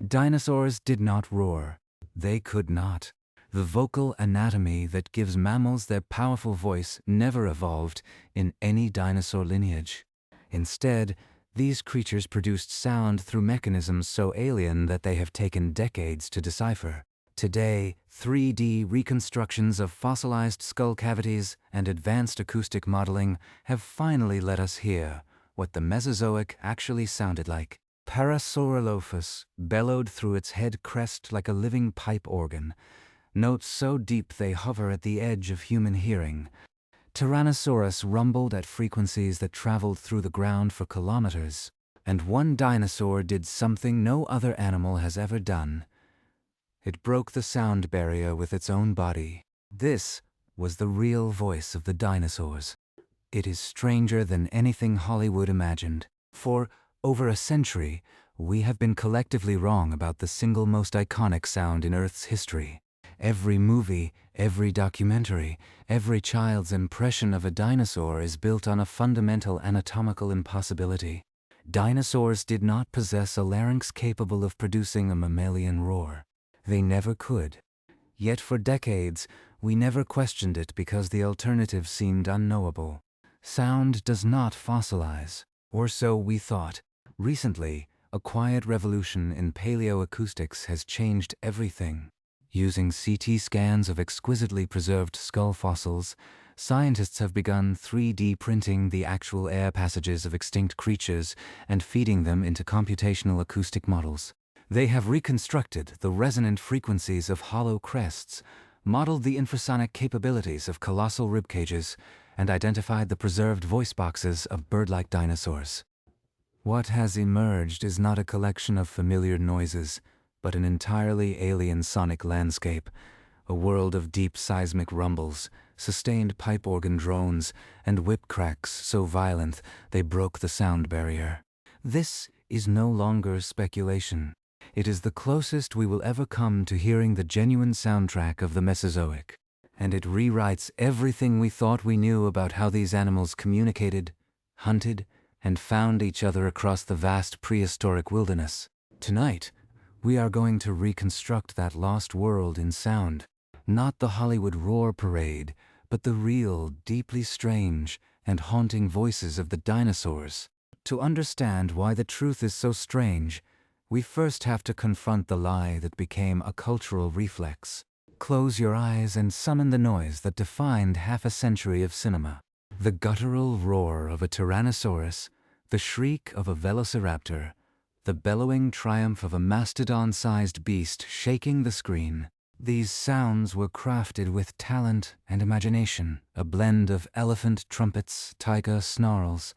Dinosaurs did not roar. They could not. The vocal anatomy that gives mammals their powerful voice never evolved in any dinosaur lineage. Instead, these creatures produced sound through mechanisms so alien that they have taken decades to decipher. Today, 3D reconstructions of fossilized skull cavities and advanced acoustic modeling have finally let us hear what the Mesozoic actually sounded like. Parasaurolophus bellowed through its head crest like a living pipe organ, notes so deep they hover at the edge of human hearing. Tyrannosaurus rumbled at frequencies that traveled through the ground for kilometers. And one dinosaur did something no other animal has ever done. It broke the sound barrier with its own body. This was the real voice of the dinosaurs. It is stranger than anything Hollywood imagined. For over a century, we have been collectively wrong about the single most iconic sound in Earth's history. Every movie, every documentary, every child's impression of a dinosaur is built on a fundamental anatomical impossibility. Dinosaurs did not possess a larynx capable of producing a mammalian roar. They never could. Yet for decades, we never questioned it because the alternative seemed unknowable. Sound does not fossilize, or so we thought. Recently, a quiet revolution in paleoacoustics has changed everything. Using CT scans of exquisitely preserved skull fossils, scientists have begun 3D printing the actual air passages of extinct creatures and feeding them into computational acoustic models. They have reconstructed the resonant frequencies of hollow crests, modeled the infrasonic capabilities of colossal ribcages, and identified the preserved voice boxes of bird-like dinosaurs. What has emerged is not a collection of familiar noises, but an entirely alien sonic landscape, a world of deep seismic rumbles, sustained pipe organ drones, and whip cracks so violent they broke the sound barrier. This is no longer speculation. It is the closest we will ever come to hearing the genuine soundtrack of the Mesozoic, and it rewrites everything we thought we knew about how these animals communicated, hunted, and found each other across the vast prehistoric wilderness. Tonight, we are going to reconstruct that lost world in sound. Not the Hollywood roar parade, but the real, deeply strange, and haunting voices of the dinosaurs. To understand why the truth is so strange, we first have to confront the lie that became a cultural reflex. Close your eyes and summon the noise that defined half a century of cinema. The guttural roar of a Tyrannosaurus, the shriek of a velociraptor, the bellowing triumph of a mastodon-sized beast shaking the screen. These sounds were crafted with talent and imagination, a blend of elephant trumpets, tiger snarls,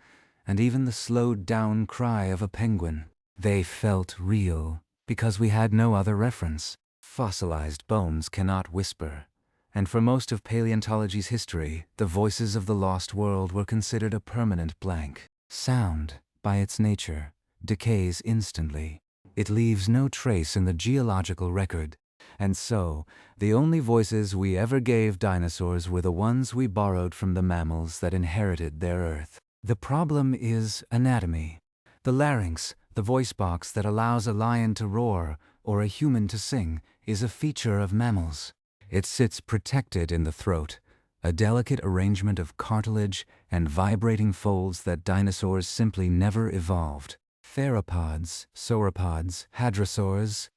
and even the slowed-down cry of a penguin. They felt real, because we had no other reference. Fossilized bones cannot whisper, and for most of paleontology's history, the voices of the lost world were considered a permanent blank. Sound, by its nature, decays instantly. It leaves no trace in the geological record, and so, the only voices we ever gave dinosaurs were the ones we borrowed from the mammals that inherited their Earth. The problem is anatomy. The larynx, the voice box that allows a lion to roar or a human to sing, is a feature of mammals. It sits protected in the throat, a delicate arrangement of cartilage and vibrating folds that dinosaurs simply never evolved. Theropods, sauropods, hadrosaurs,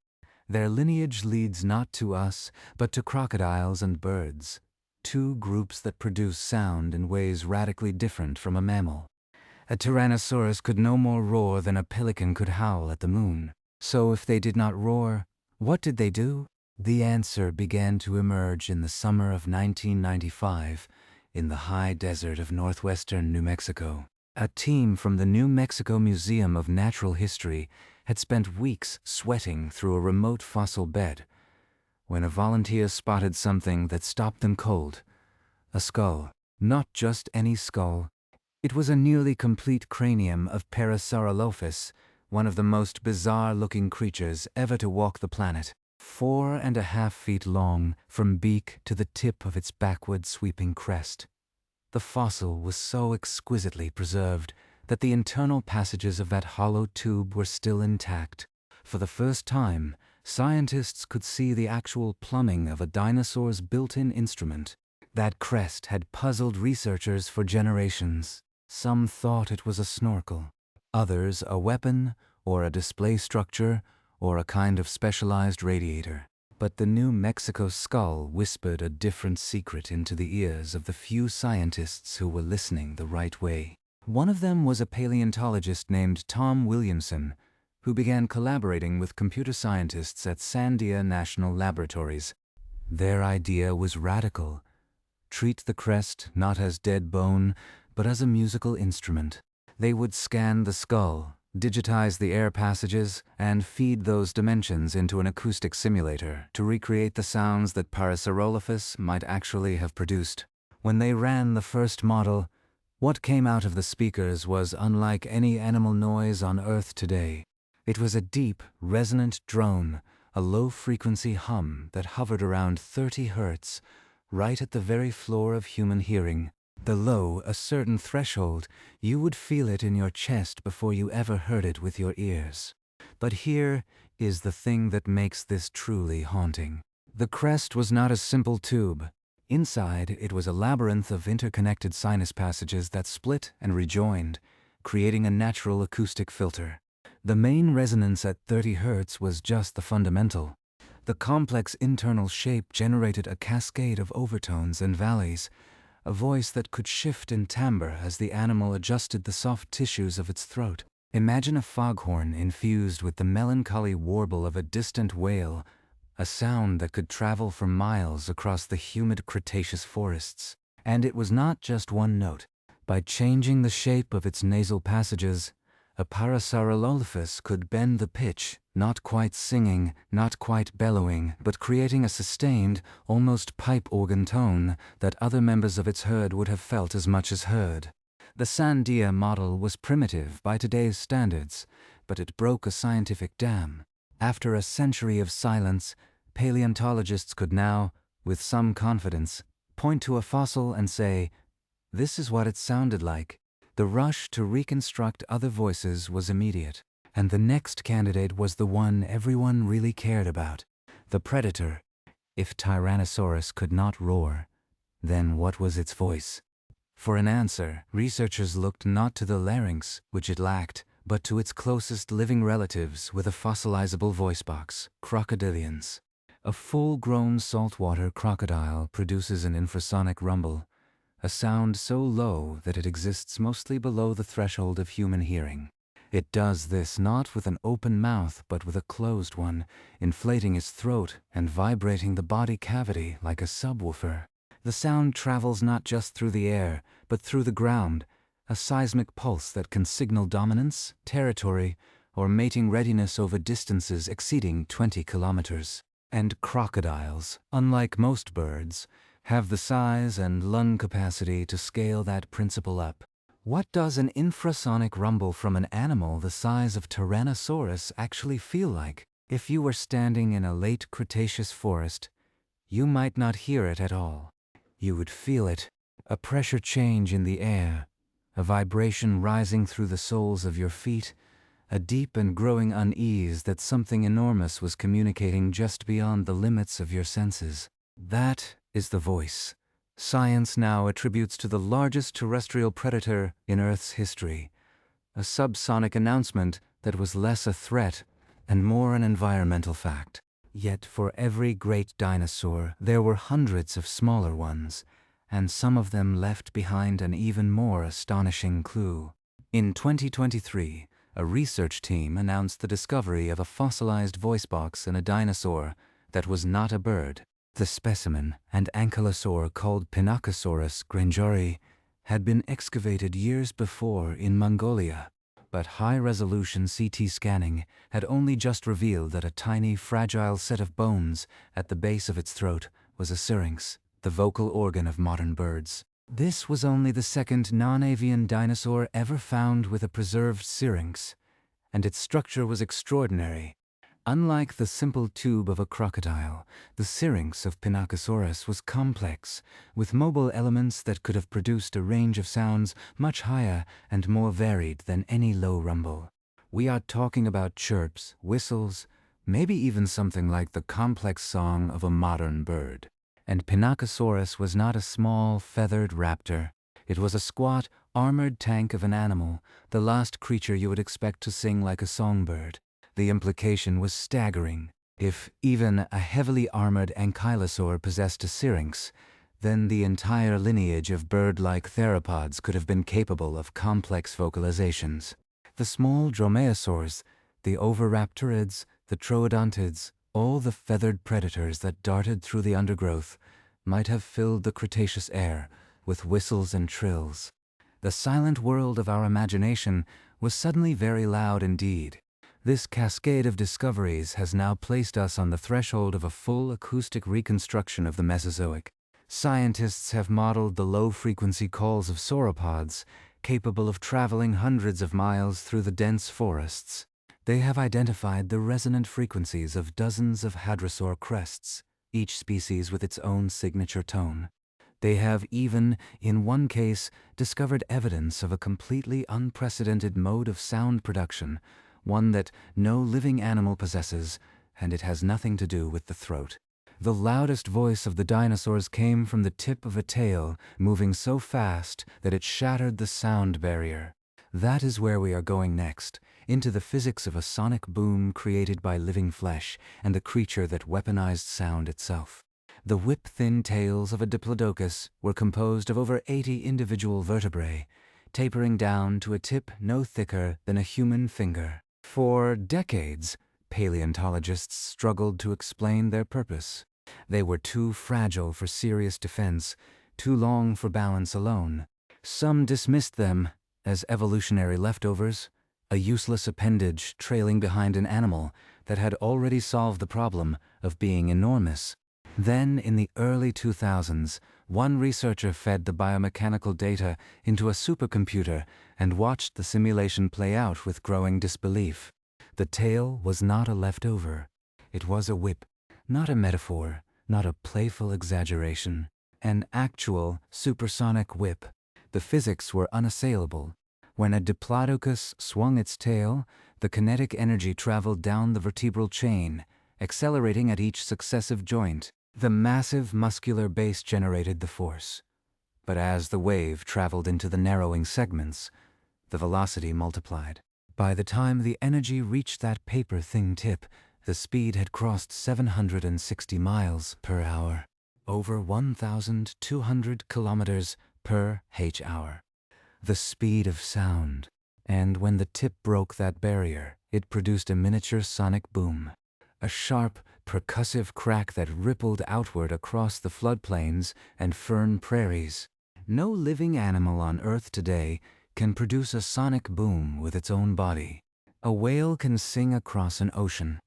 their lineage leads not to us, but to crocodiles and birds, two groups that produce sound in ways radically different from a mammal. A Tyrannosaurus could no more roar than a pelican could howl at the moon. So if they did not roar, what did they do? The answer began to emerge in the summer of 1995 in the high desert of northwestern New Mexico. A team from the New Mexico Museum of Natural History had spent weeks sweating through a remote fossil bed when a volunteer spotted something that stopped them cold. A skull. Not just any skull. It was a nearly complete cranium of Parasaurolophus, one of the most bizarre-looking creatures ever to walk the planet. 4.5 feet long, from beak to the tip of its backward sweeping crest. The fossil was so exquisitely preserved that the internal passages of that hollow tube were still intact. For the first time, scientists could see the actual plumbing of a dinosaur's built-in instrument. That crest had puzzled researchers for generations. Some thought it was a snorkel, others a weapon, or a display structure, or a kind of specialized radiator. But the New Mexico skull whispered a different secret into the ears of the few scientists who were listening the right way. One of them was a paleontologist named Tom Williamson, who began collaborating with computer scientists at Sandia National Laboratories. Their idea was radical. Treat the crest not as dead bone, but as a musical instrument. They would scan the skull, digitize the air passages, and feed those dimensions into an acoustic simulator to recreate the sounds that Parasaurolophus might actually have produced. When they ran the first model, what came out of the speakers was unlike any animal noise on Earth today. It was a deep, resonant drone, a low-frequency hum that hovered around 30 hertz, right at the very floor of human hearing. Below a certain threshold, you would feel it in your chest before you ever heard it with your ears. But here is the thing that makes this truly haunting. The crest was not a simple tube. Inside, it was a labyrinth of interconnected sinus passages that split and rejoined, creating a natural acoustic filter. The main resonance at 30 Hz was just the fundamental. The complex internal shape generated a cascade of overtones and valleys, a voice that could shift in timbre as the animal adjusted the soft tissues of its throat. Imagine a foghorn infused with the melancholy warble of a distant whale, a sound that could travel for miles across the humid Cretaceous forests. And it was not just one note. By changing the shape of its nasal passages, a Parasaurolophus could bend the pitch, not quite singing, not quite bellowing, but creating a sustained, almost pipe organ tone that other members of its herd would have felt as much as heard. The Sandia model was primitive by today's standards, but it broke a scientific dam. After a century of silence, paleontologists could now, with some confidence, point to a fossil and say, "This is what it sounded like." The rush to reconstruct other voices was immediate, and the next candidate was the one everyone really cared about, the predator. If Tyrannosaurus could not roar, then what was its voice? For an answer, researchers looked not to the larynx, which it lacked, but to its closest living relatives with a fossilizable voice box, crocodilians. A full-grown saltwater crocodile produces an infrasonic rumble, a sound so low that it exists mostly below the threshold of human hearing. It does this not with an open mouth but with a closed one, inflating its throat and vibrating the body cavity like a subwoofer. The sound travels not just through the air, but through the ground, a seismic pulse that can signal dominance, territory, or mating readiness over distances exceeding 20 kilometers. And crocodiles, unlike most birds, have the size and lung capacity to scale that principle up. What does an infrasonic rumble from an animal the size of Tyrannosaurus actually feel like? If you were standing in a late Cretaceous forest, you might not hear it at all. You would feel it, a pressure change in the air, a vibration rising through the soles of your feet, a deep and growing unease that something enormous was communicating just beyond the limits of your senses. That is the voice science now attributes to the largest terrestrial predator in Earth's history, a subsonic announcement that was less a threat and more an environmental fact. Yet for every great dinosaur, there were hundreds of smaller ones, and some of them left behind an even more astonishing clue. In 2023, a research team announced the discovery of a fossilized voice box in a dinosaur that was not a bird. The specimen, an ankylosaur called Pinacosaurus grangeri, had been excavated years before in Mongolia, but high-resolution CT scanning had only just revealed that a tiny, fragile set of bones at the base of its throat was a syrinx, the vocal organ of modern birds. This was only the second non-avian dinosaur ever found with a preserved syrinx, and its structure was extraordinary. Unlike the simple tube of a crocodile, the syrinx of Pinacosaurus was complex, with mobile elements that could have produced a range of sounds much higher and more varied than any low rumble. We are talking about chirps, whistles, maybe even something like the complex song of a modern bird. And Pinacosaurus was not a small, feathered raptor. It was a squat, armored tank of an animal, the last creature you would expect to sing like a songbird. The implication was staggering. If even a heavily armored ankylosaur possessed a syrinx, then the entire lineage of bird-like theropods could have been capable of complex vocalizations. The small dromaeosaurs, the oviraptorids, the troodontids, all the feathered predators that darted through the undergrowth, might have filled the Cretaceous air with whistles and trills. The silent world of our imagination was suddenly very loud indeed. This cascade of discoveries has now placed us on the threshold of a full acoustic reconstruction of the Mesozoic. Scientists have modeled the low-frequency calls of sauropods, capable of traveling hundreds of miles through the dense forests. They have identified the resonant frequencies of dozens of hadrosaur crests, each species with its own signature tone. They have even, in one case, discovered evidence of a completely unprecedented mode of sound production, one that no living animal possesses, and it has nothing to do with the throat. The loudest voice of the dinosaurs came from the tip of a tail, moving so fast that it shattered the sound barrier. That is where we are going next, into the physics of a sonic boom created by living flesh and the creature that weaponized sound itself. The whip-thin tails of a diplodocus were composed of over 80 individual vertebrae, tapering down to a tip no thicker than a human finger. For decades, paleontologists struggled to explain their purpose. They were too fragile for serious defense, too long for balance alone. Some dismissed them as evolutionary leftovers, a useless appendage trailing behind an animal that had already solved the problem of being enormous. Then, in the early 2000s, one researcher fed the biomechanical data into a supercomputer and watched the simulation play out with growing disbelief. The tail was not a leftover. It was a whip, not a metaphor, not a playful exaggeration. An actual, supersonic whip. The physics were unassailable. When a diplodocus swung its tail, the kinetic energy traveled down the vertebral chain, accelerating at each successive joint. The massive muscular base generated the force. But as the wave traveled into the narrowing segments, the velocity multiplied. By the time the energy reached that paper-thin tip, the speed had crossed 760 miles per hour, over 1,200 kilometers per h-hour. The speed of sound. And when the tip broke that barrier, it produced a miniature sonic boom. A sharp, percussive crack that rippled outward across the floodplains and fern prairies. No living animal on Earth today can produce a sonic boom with its own body. A whale can sing across an ocean.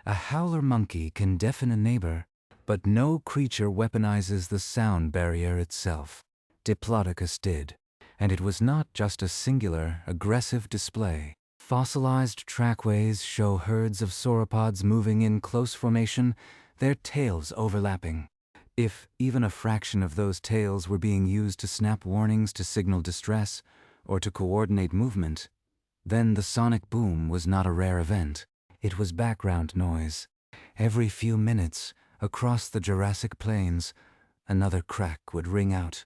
A howler monkey can deafen a neighbor. But no creature weaponizes the sound barrier itself. Diplodocus did. And it was not just a singular, aggressive display. Fossilized trackways show herds of sauropods moving in close formation, their tails overlapping. If even a fraction of those tails were being used to snap warnings to signal distress or to coordinate movement, then the sonic boom was not a rare event. It was background noise. Every few minutes, across the Jurassic Plains, another crack would ring out,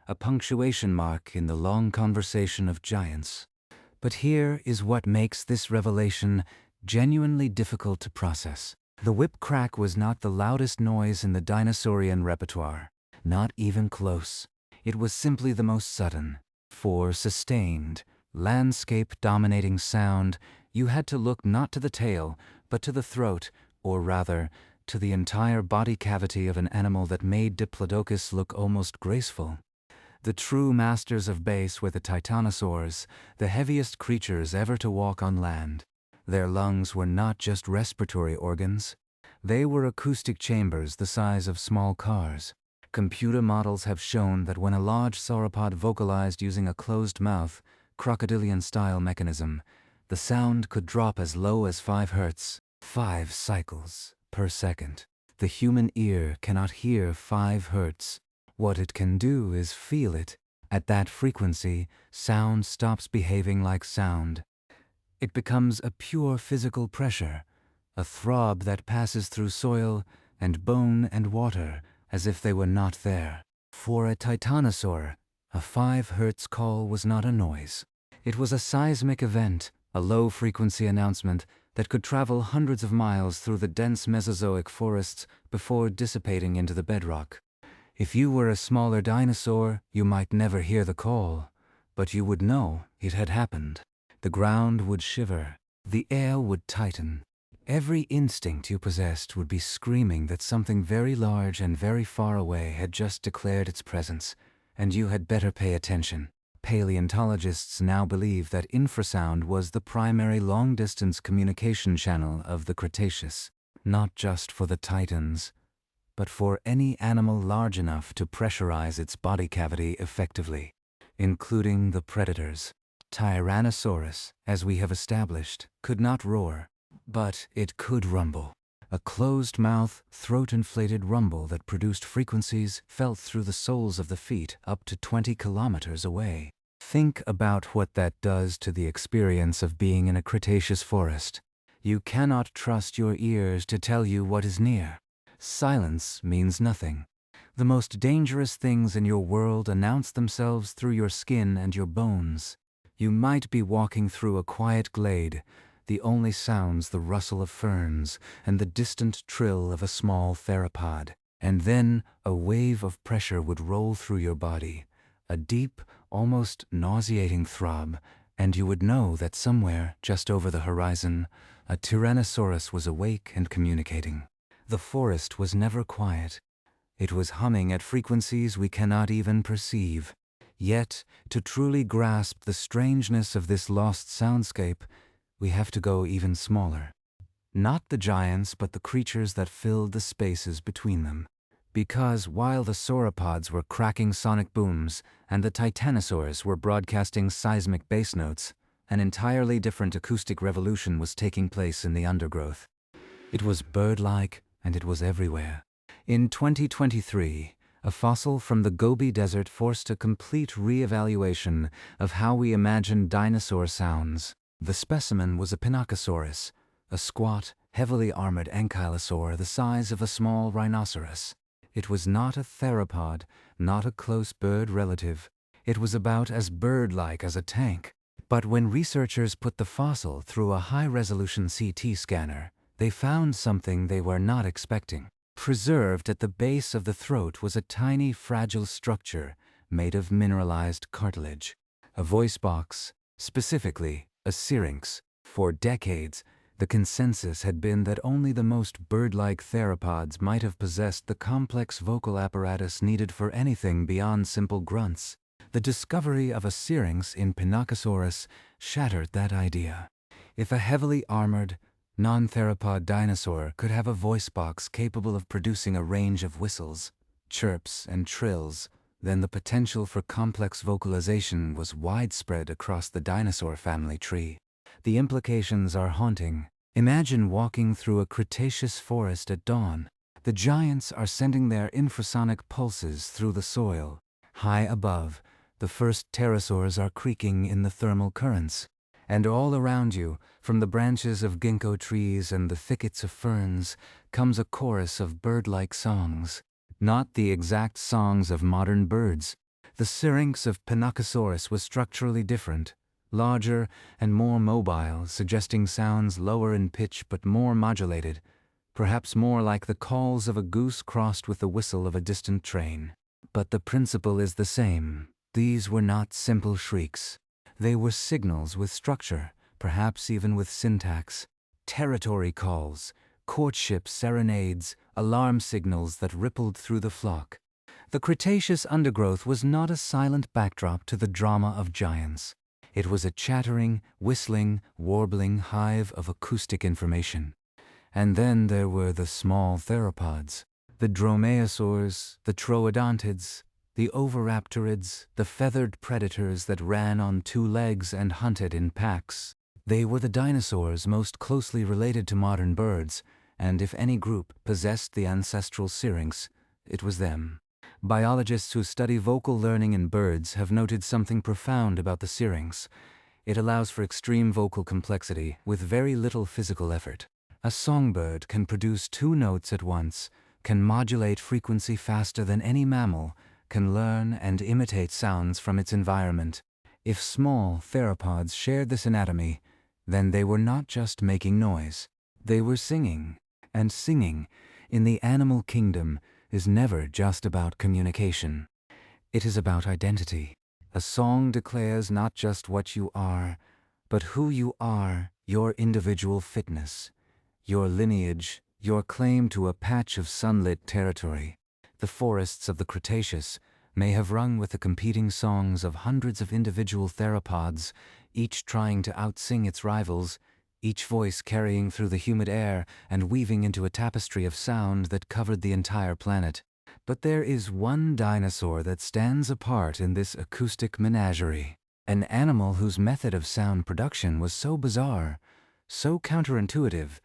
a punctuation mark in the long conversation of giants. But here is what makes this revelation genuinely difficult to process. The whip crack was not the loudest noise in the dinosaurian repertoire. Not even close. It was simply the most sudden. For sustained, landscape-dominating sound, you had to look not to the tail, but to the throat, or rather, to the entire body cavity of an animal that made Diplodocus look almost graceful. The true masters of bass were the titanosaurs, the heaviest creatures ever to walk on land. Their lungs were not just respiratory organs. They were acoustic chambers the size of small cars. Computer models have shown that when a large sauropod vocalized using a closed mouth, crocodilian-style mechanism, the sound could drop as low as 5 Hz, 5 cycles per second. The human ear cannot hear 5 Hz. What it can do is feel it. At that frequency, sound stops behaving like sound. It becomes a pure physical pressure, a throb that passes through soil and bone and water as if they were not there. For a titanosaur, a 5 Hz call was not a noise. It was a seismic event, a low-frequency announcement that could travel hundreds of miles through the dense Mesozoic forests before dissipating into the bedrock. If you were a smaller dinosaur, you might never hear the call, but you would know it had happened. The ground would shiver, the air would tighten. Every instinct you possessed would be screaming that something very large and very far away had just declared its presence, and you had better pay attention. Paleontologists now believe that infrasound was the primary long-distance communication channel of the Cretaceous, not just for the titans, but for any animal large enough to pressurize its body cavity effectively, including the predators. Tyrannosaurus, as we have established, could not roar, but it could rumble. A closed-mouth, throat-inflated rumble that produced frequencies felt through the soles of the feet up to 20 kilometers away. Think about what that does to the experience of being in a Cretaceous forest. You cannot trust your ears to tell you what is near. Silence means nothing. The most dangerous things in your world announce themselves through your skin and your bones. You might be walking through a quiet glade, the only sounds the rustle of ferns and the distant trill of a small theropod. And then a wave of pressure would roll through your body, a deep, almost nauseating throb, and you would know that somewhere, just over the horizon, a Tyrannosaurus was awake and communicating. The forest was never quiet. It was humming at frequencies we cannot even perceive. Yet, to truly grasp the strangeness of this lost soundscape, we have to go even smaller. Not the giants, but the creatures that filled the spaces between them. Because while the sauropods were cracking sonic booms and the titanosaurs were broadcasting seismic bass notes, an entirely different acoustic revolution was taking place in the undergrowth. It was bird-like, and it was everywhere. In 2023, a fossil from the Gobi Desert forced a complete re-evaluation of how we imagine dinosaur sounds. The specimen was a Pinacosaurus, a squat, heavily armored ankylosaur the size of a small rhinoceros. It was not a theropod, not a close bird relative. It was about as bird-like as a tank. But when researchers put the fossil through a high-resolution CT scanner, they found something they were not expecting. Preserved at the base of the throat was a tiny, fragile structure made of mineralized cartilage. A voice box, specifically a syrinx. For decades, the consensus had been that only the most bird-like theropods might have possessed the complex vocal apparatus needed for anything beyond simple grunts. The discovery of a syrinx in Pinacosaurus shattered that idea. If a heavily armored, non-theropod dinosaur could have a voice box capable of producing a range of whistles, chirps, and trills, then the potential for complex vocalization was widespread across the dinosaur family tree. The implications are haunting. Imagine walking through a Cretaceous forest at dawn. The giants are sending their infrasonic pulses through the soil. High above, the first pterosaurs are creaking in the thermal currents. And all around you, from the branches of ginkgo trees and the thickets of ferns, comes a chorus of bird-like songs. Not the exact songs of modern birds. The syrinx of Pinacosaurus was structurally different, larger and more mobile, suggesting sounds lower in pitch but more modulated, perhaps more like the calls of a goose crossed with the whistle of a distant train. But the principle is the same. These were not simple shrieks. They were signals with structure, perhaps even with syntax. Territory calls, courtship serenades, alarm signals that rippled through the flock. The Cretaceous undergrowth was not a silent backdrop to the drama of giants. It was a chattering, whistling, warbling hive of acoustic information. And then there were the small theropods, the dromaeosaurs, the troodontids, the oviraptorids, the feathered predators that ran on 2 legs and hunted in packs. They were the dinosaurs most closely related to modern birds, and if any group possessed the ancestral syrinx, it was them. Biologists who study vocal learning in birds have noted something profound about the syrinx. It allows for extreme vocal complexity with very little physical effort. A songbird can produce 2 notes at once, can modulate frequency faster than any mammal, can learn and imitate sounds from its environment. If small theropods shared this anatomy, then they were not just making noise. They were singing. And singing, in the animal kingdom, is never just about communication. It is about identity. A song declares not just what you are, but who you are, your individual fitness, your lineage, your claim to a patch of sunlit territory. The forests of the Cretaceous may have rung with the competing songs of hundreds of individual theropods, each trying to outsing its rivals, each voice carrying through the humid air and weaving into a tapestry of sound that covered the entire planet. But there is one dinosaur that stands apart in this acoustic menagerie. An animal whose method of sound production was so bizarre, so counterintuitive,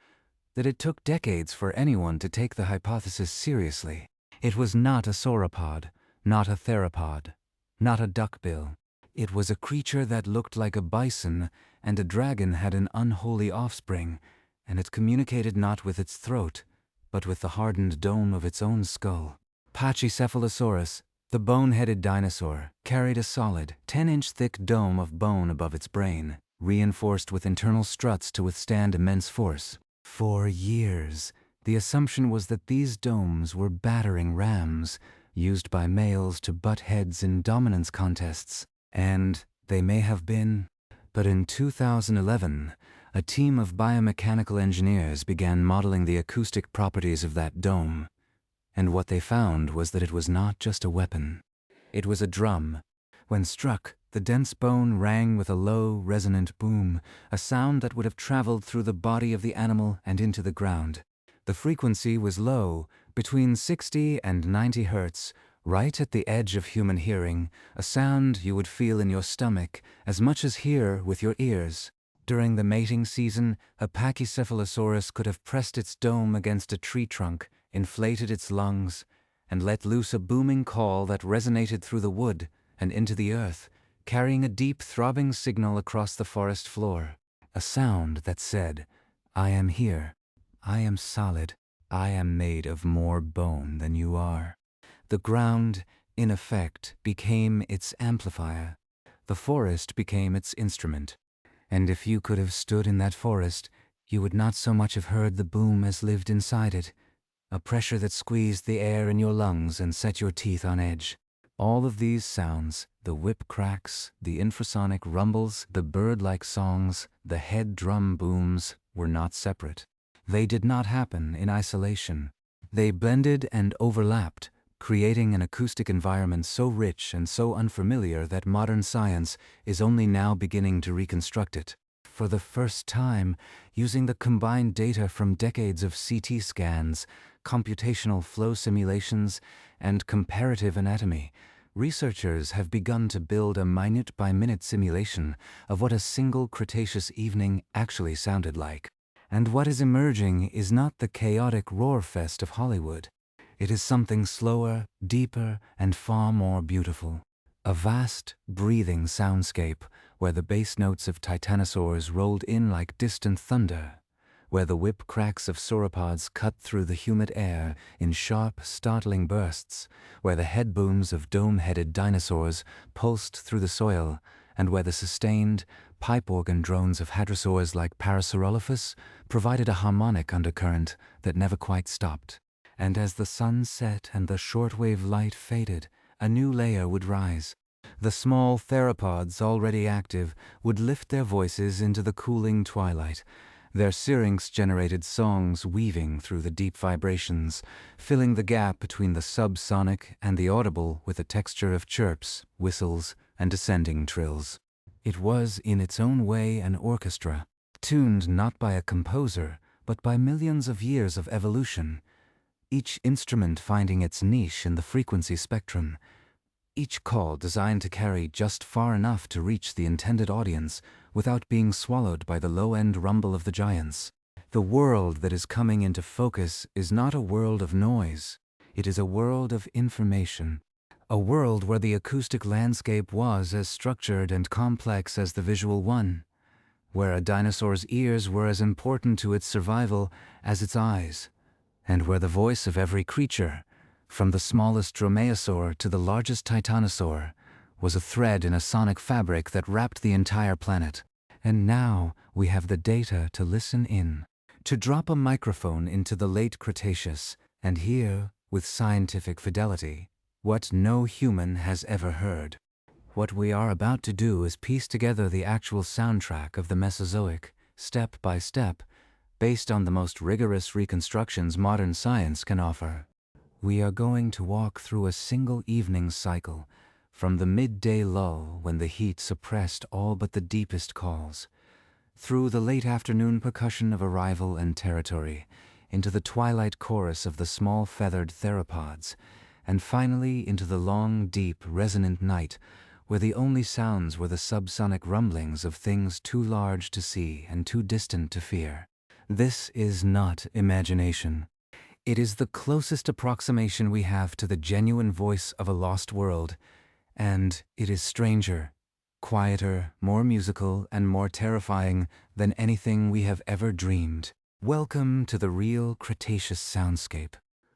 that it took decades for anyone to take the hypothesis seriously. It was not a sauropod, not a theropod, not a duckbill. It was a creature that looked like a bison, and a dragon had an unholy offspring, and it communicated not with its throat, but with the hardened dome of its own skull. Pachycephalosaurus, the bone-headed dinosaur, carried a solid, 10-inch thick dome of bone above its brain, reinforced with internal struts to withstand immense force. For years, the assumption was that these domes were battering rams, used by males to butt heads in dominance contests. And they may have been. But in 2011, a team of biomechanical engineers began modeling the acoustic properties of that dome. And what they found was that it was not just a weapon. It was a drum. When struck, the dense bone rang with a low, resonant boom, a sound that would have traveled through the body of the animal and into the ground. The frequency was low, between 60 and 90 hertz, right at the edge of human hearing, a sound you would feel in your stomach as much as hear with your ears. During the mating season, a Pachycephalosaurus could have pressed its dome against a tree trunk, inflated its lungs, and let loose a booming call that resonated through the wood and into the earth, carrying a deep, throbbing signal across the forest floor. A sound that said, "I am here. I am solid. I am made of more bone than you are." The ground, in effect, became its amplifier. The forest became its instrument. And if you could have stood in that forest, you would not so much have heard the boom as lived inside it, a pressure that squeezed the air in your lungs and set your teeth on edge. All of these sounds, the whip cracks, the infrasonic rumbles, the bird-like songs, the head drum booms, were not separate. They did not happen in isolation. They blended and overlapped, creating an acoustic environment so rich and so unfamiliar that modern science is only now beginning to reconstruct it. For the first time, using the combined data from decades of CT scans, computational flow simulations, and comparative anatomy, researchers have begun to build a minute-by-minute simulation of what a single Cretaceous evening actually sounded like. And what is emerging is not the chaotic roar fest of Hollywood. It is something slower, deeper, and far more beautiful. A vast, breathing soundscape where the bass notes of titanosaurs rolled in like distant thunder, where the whip cracks of sauropods cut through the humid air in sharp, startling bursts, where the head booms of dome-headed dinosaurs pulsed through the soil, and where the sustained, pipe organ drones of hadrosaurs like Parasaurolophus provided a harmonic undercurrent that never quite stopped. And as the sun set and the shortwave light faded, a new layer would rise. The small theropods, already active, would lift their voices into the cooling twilight, their syrinx generated songs weaving through the deep vibrations, filling the gap between the subsonic and the audible with a texture of chirps, whistles, and descending trills. It was, in its own way, an orchestra, tuned not by a composer, but by millions of years of evolution, each instrument finding its niche in the frequency spectrum, each call designed to carry just far enough to reach the intended audience without being swallowed by the low-end rumble of the giants. The world that is coming into focus is not a world of noise. It is a world of information, A world where the acoustic landscape was as structured and complex as the visual one, where a dinosaur's ears were as important to its survival as its eyes, and where the voice of every creature, from the smallest dromaeosaur to the largest titanosaur, was a thread in a sonic fabric that wrapped the entire planet. And now we have the data to listen in, to drop a microphone into the late Cretaceous and hear, with scientific fidelity, what no human has ever heard. What we are about to do is piece together the actual soundtrack of the Mesozoic, step by step, based on the most rigorous reconstructions modern science can offer. We are going to walk through a single evening cycle, from the midday lull when the heat suppressed all but the deepest calls, through the late afternoon percussion of arrival and territory, into the twilight chorus of the small feathered theropods, and finally into the long, deep, resonant night, where the only sounds were the subsonic rumblings of things too large to see and too distant to fear. This is not imagination. It is the closest approximation we have to the genuine voice of a lost world, and it is stranger, quieter, more musical, and more terrifying than anything we have ever dreamed. Welcome to the real Cretaceous soundscape.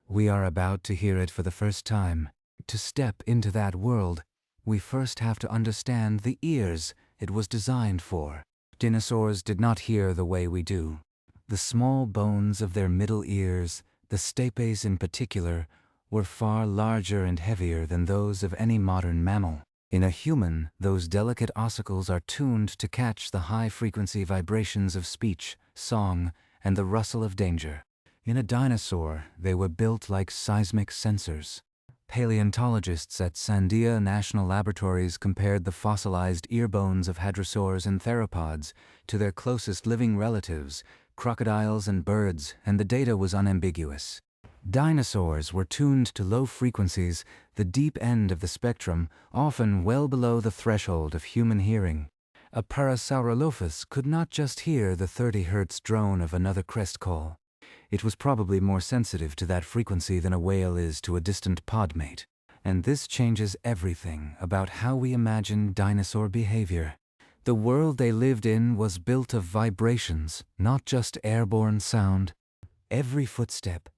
We are about to hear it for the first time. To step into that world, we first have to understand the ears it was designed for. Dinosaurs did not hear the way we do. The small bones of their middle ears, the stapes in particular, were far larger and heavier than those of any modern mammal. In a human, those delicate ossicles are tuned to catch the high-frequency vibrations of speech, song, and the rustle of danger. In a dinosaur, they were built like seismic sensors. Paleontologists at Sandia National Laboratories compared the fossilized ear bones of hadrosaurs and theropods to their closest living relatives, crocodiles and birds, and the data was unambiguous. Dinosaurs were tuned to low frequencies, the deep end of the spectrum, often well below the threshold of human hearing. A Parasaurolophus could not just hear the 30 Hz drone of another crest call. It was probably more sensitive to that frequency than a whale is to a distant podmate. And this changes everything about how we imagine dinosaur behavior. The world they lived in was built of vibrations, not just airborne sound. Every footstep,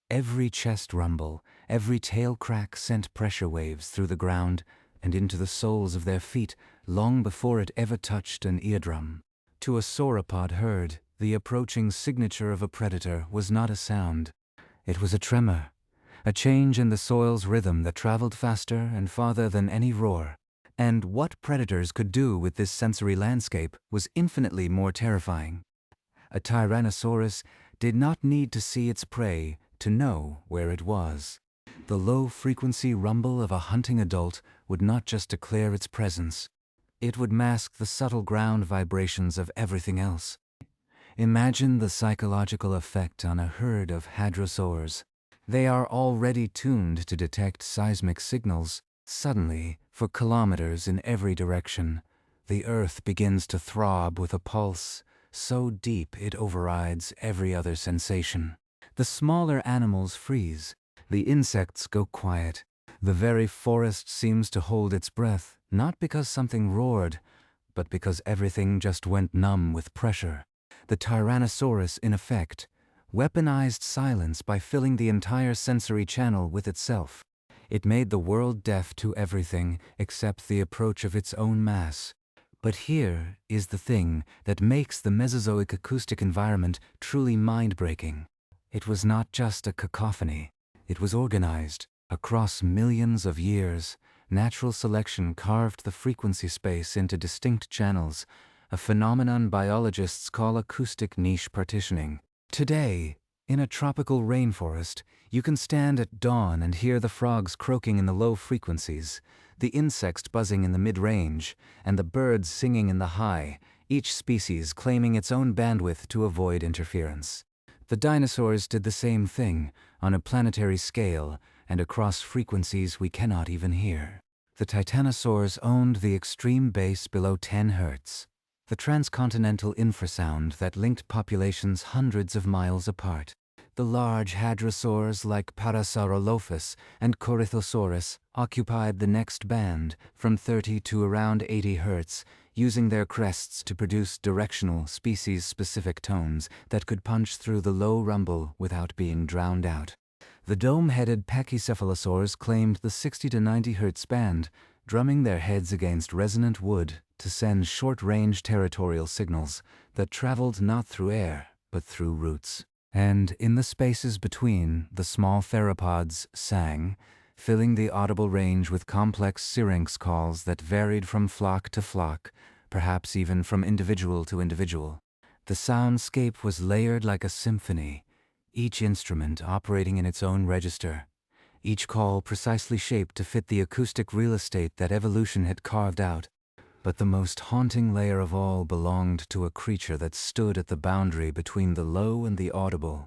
every chest rumble, every tail crack sent pressure waves through the ground and into the soles of their feet long before it ever touched an eardrum. To a sauropod herd, the approaching signature of a predator was not a sound. It was a tremor, a change in the soil's rhythm that traveled faster and farther than any roar. And what predators could do with this sensory landscape was infinitely more terrifying. A Tyrannosaurus did not need to see its prey to know where it was. The low-frequency rumble of a hunting adult would not just declare its presence. It would mask the subtle ground vibrations of everything else. Imagine the psychological effect on a herd of hadrosaurs. They are already tuned to detect seismic signals. Suddenly, for kilometers in every direction, the earth begins to throb with a pulse so deep it overrides every other sensation. The smaller animals freeze. The insects go quiet. The very forest seems to hold its breath, not because something roared, but because everything just went numb with pressure. The Tyrannosaurus, in effect, weaponized silence by filling the entire sensory channel with itself. It made the world deaf to everything except the approach of its own mass. But here is the thing that makes the Mesozoic acoustic environment truly mind-breaking. It was not just a cacophony. It was organized. Across millions of years, natural selection carved the frequency space into distinct channels, a phenomenon biologists call acoustic niche partitioning. Today, in a tropical rainforest, you can stand at dawn and hear the frogs croaking in the low frequencies, the insects buzzing in the mid-range, and the birds singing in the high, each species claiming its own bandwidth to avoid interference. The dinosaurs did the same thing, on a planetary scale, and across frequencies we cannot even hear. The titanosaurs owned the extreme bass below 10 Hz. The transcontinental infrasound that linked populations hundreds of miles apart. The large hadrosaurs like Parasaurolophus and Corythosaurus occupied the next band from 30 to around 80 Hz, using their crests to produce directional, species-specific tones that could punch through the low rumble without being drowned out. The dome-headed pachycephalosaurs claimed the 60 to 90 Hz band, drumming their heads against resonant wood to send short-range territorial signals that traveled not through air, but through roots. And in the spaces between, the small theropods sang, filling the audible range with complex syrinx calls that varied from flock to flock, perhaps even from individual to individual. The soundscape was layered like a symphony, each instrument operating in its own register, each call precisely shaped to fit the acoustic real estate that evolution had carved out. But the most haunting layer of all belonged to a creature that stood at the boundary between the low and the audible,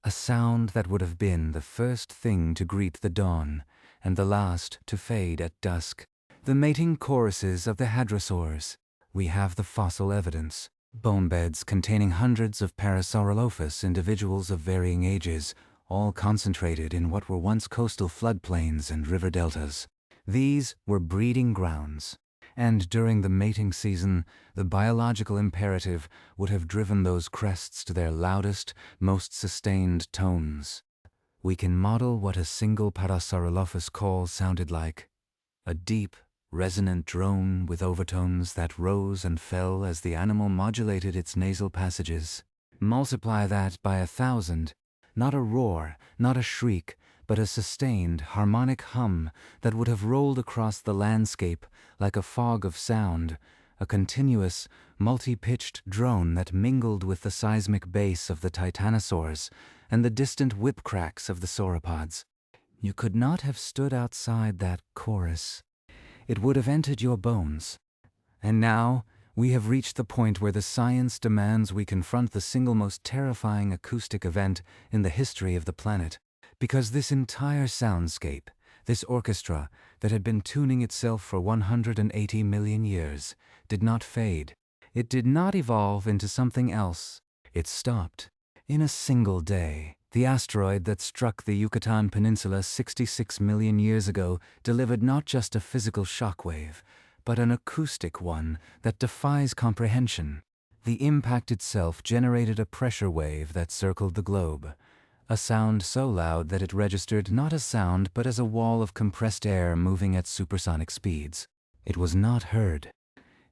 a sound that would have been the first thing to greet the dawn and the last to fade at dusk. The mating choruses of the hadrosaurs. We have the fossil evidence. Bone beds containing hundreds of Parasaurolophus individuals of varying ages, all concentrated in what were once coastal floodplains and river deltas. These were breeding grounds. And during the mating season, the biological imperative would have driven those crests to their loudest, most sustained tones. We can model what a single Parasaurolophus call sounded like. A deep, resonant drone with overtones that rose and fell as the animal modulated its nasal passages. Multiply that by 1,000, not a roar, not a shriek, but a sustained, harmonic hum that would have rolled across the landscape like a fog of sound, a continuous, multi-pitched drone that mingled with the seismic bass of the titanosaurs and the distant whip cracks of the sauropods. You could not have stood outside that chorus. It would have entered your bones. And now, we have reached the point where the science demands we confront the single most terrifying acoustic event in the history of the planet. Because this entire soundscape, this orchestra that had been tuning itself for 180 million years, did not fade. It did not evolve into something else. It stopped. In a single day, the asteroid that struck the Yucatan Peninsula 66 million years ago delivered not just a physical shockwave, but an acoustic one that defies comprehension. The impact itself generated a pressure wave that circled the globe. A sound so loud that it registered not as sound but as a wall of compressed air moving at supersonic speeds. It was not heard.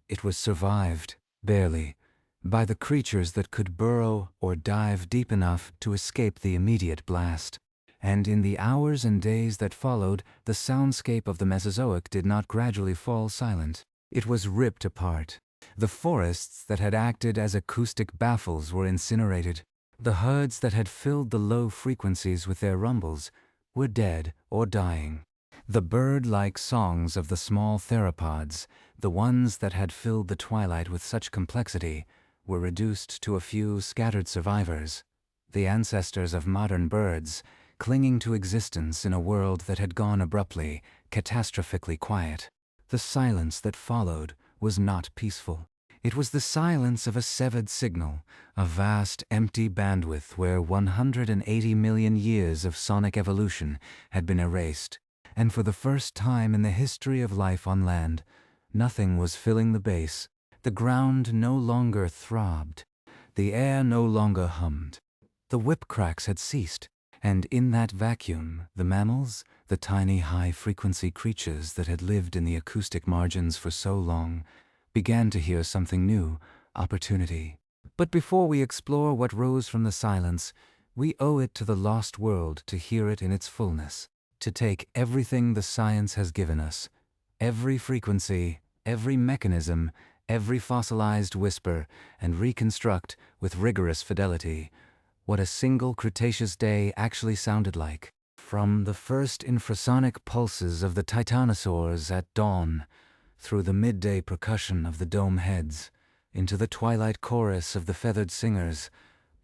It was survived, barely, by the creatures that could burrow or dive deep enough to escape the immediate blast. And in the hours and days that followed, the soundscape of the Mesozoic did not gradually fall silent. It was ripped apart. The forests that had acted as acoustic baffles were incinerated. The herds that had filled the low frequencies with their rumbles were dead or dying. The bird-like songs of the small theropods, the ones that had filled the twilight with such complexity, were reduced to a few scattered survivors, the ancestors of modern birds, clinging to existence in a world that had gone abruptly, catastrophically quiet. The silence that followed was not peaceful. It was the silence of a severed signal, a vast, empty bandwidth where 180 million years of sonic evolution had been erased, and for the first time in the history of life on land, nothing was filling the bass. The ground no longer throbbed. The air no longer hummed. The whip cracks had ceased, and in that vacuum, the mammals, the tiny high-frequency creatures that had lived in the acoustic margins for so long, began to hear something new, opportunity. But before we explore what rose from the silence, we owe it to the lost world to hear it in its fullness, to take everything the science has given us, every frequency, every mechanism, every fossilized whisper, and reconstruct, with rigorous fidelity, what a single Cretaceous day actually sounded like. From the first infrasonic pulses of the titanosaurs at dawn, through the midday percussion of the dome heads, into the twilight chorus of the feathered singers,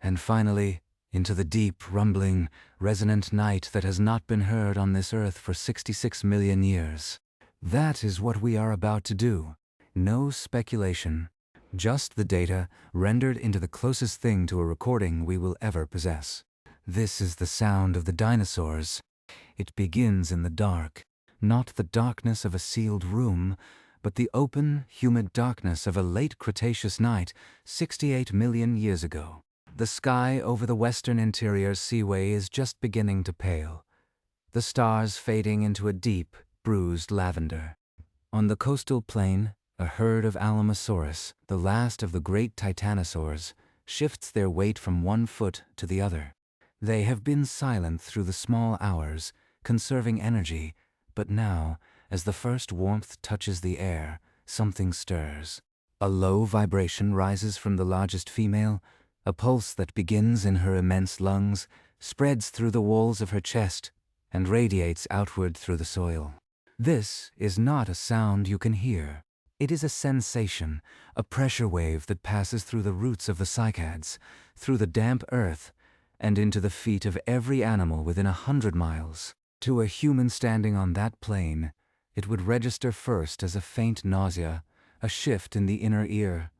and finally into the deep, rumbling, resonant night that has not been heard on this earth for 66 million years. That is what we are about to do. No speculation, just the data rendered into the closest thing to a recording we will ever possess. This is the sound of the dinosaurs. It begins in the dark, not the darkness of a sealed room, but the open, humid darkness of a late Cretaceous night 68 million years ago. The sky over the western interior seaway is just beginning to pale, the stars fading into a deep, bruised lavender. On the coastal plain, a herd of Alamosaurus, the last of the great titanosaurs, shifts their weight from one foot to the other. They have been silent through the small hours, conserving energy, but now, as the first warmth touches the air, something stirs. A low vibration rises from the largest female, a pulse that begins in her immense lungs, spreads through the walls of her chest, and radiates outward through the soil. This is not a sound you can hear. It is a sensation, a pressure wave that passes through the roots of the cycads, through the damp earth, and into the feet of every animal within 100 miles. To a human standing on that plain, it would register first as a faint nausea, a shift in the inner ear,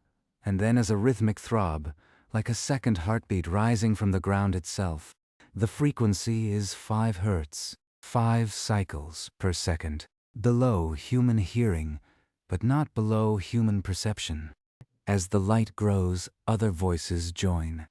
and then as a rhythmic throb, like a second heartbeat rising from the ground itself. The frequency is 5 Hz, 5 cycles per second, below human hearing, but not below human perception. As the light grows, other voices join.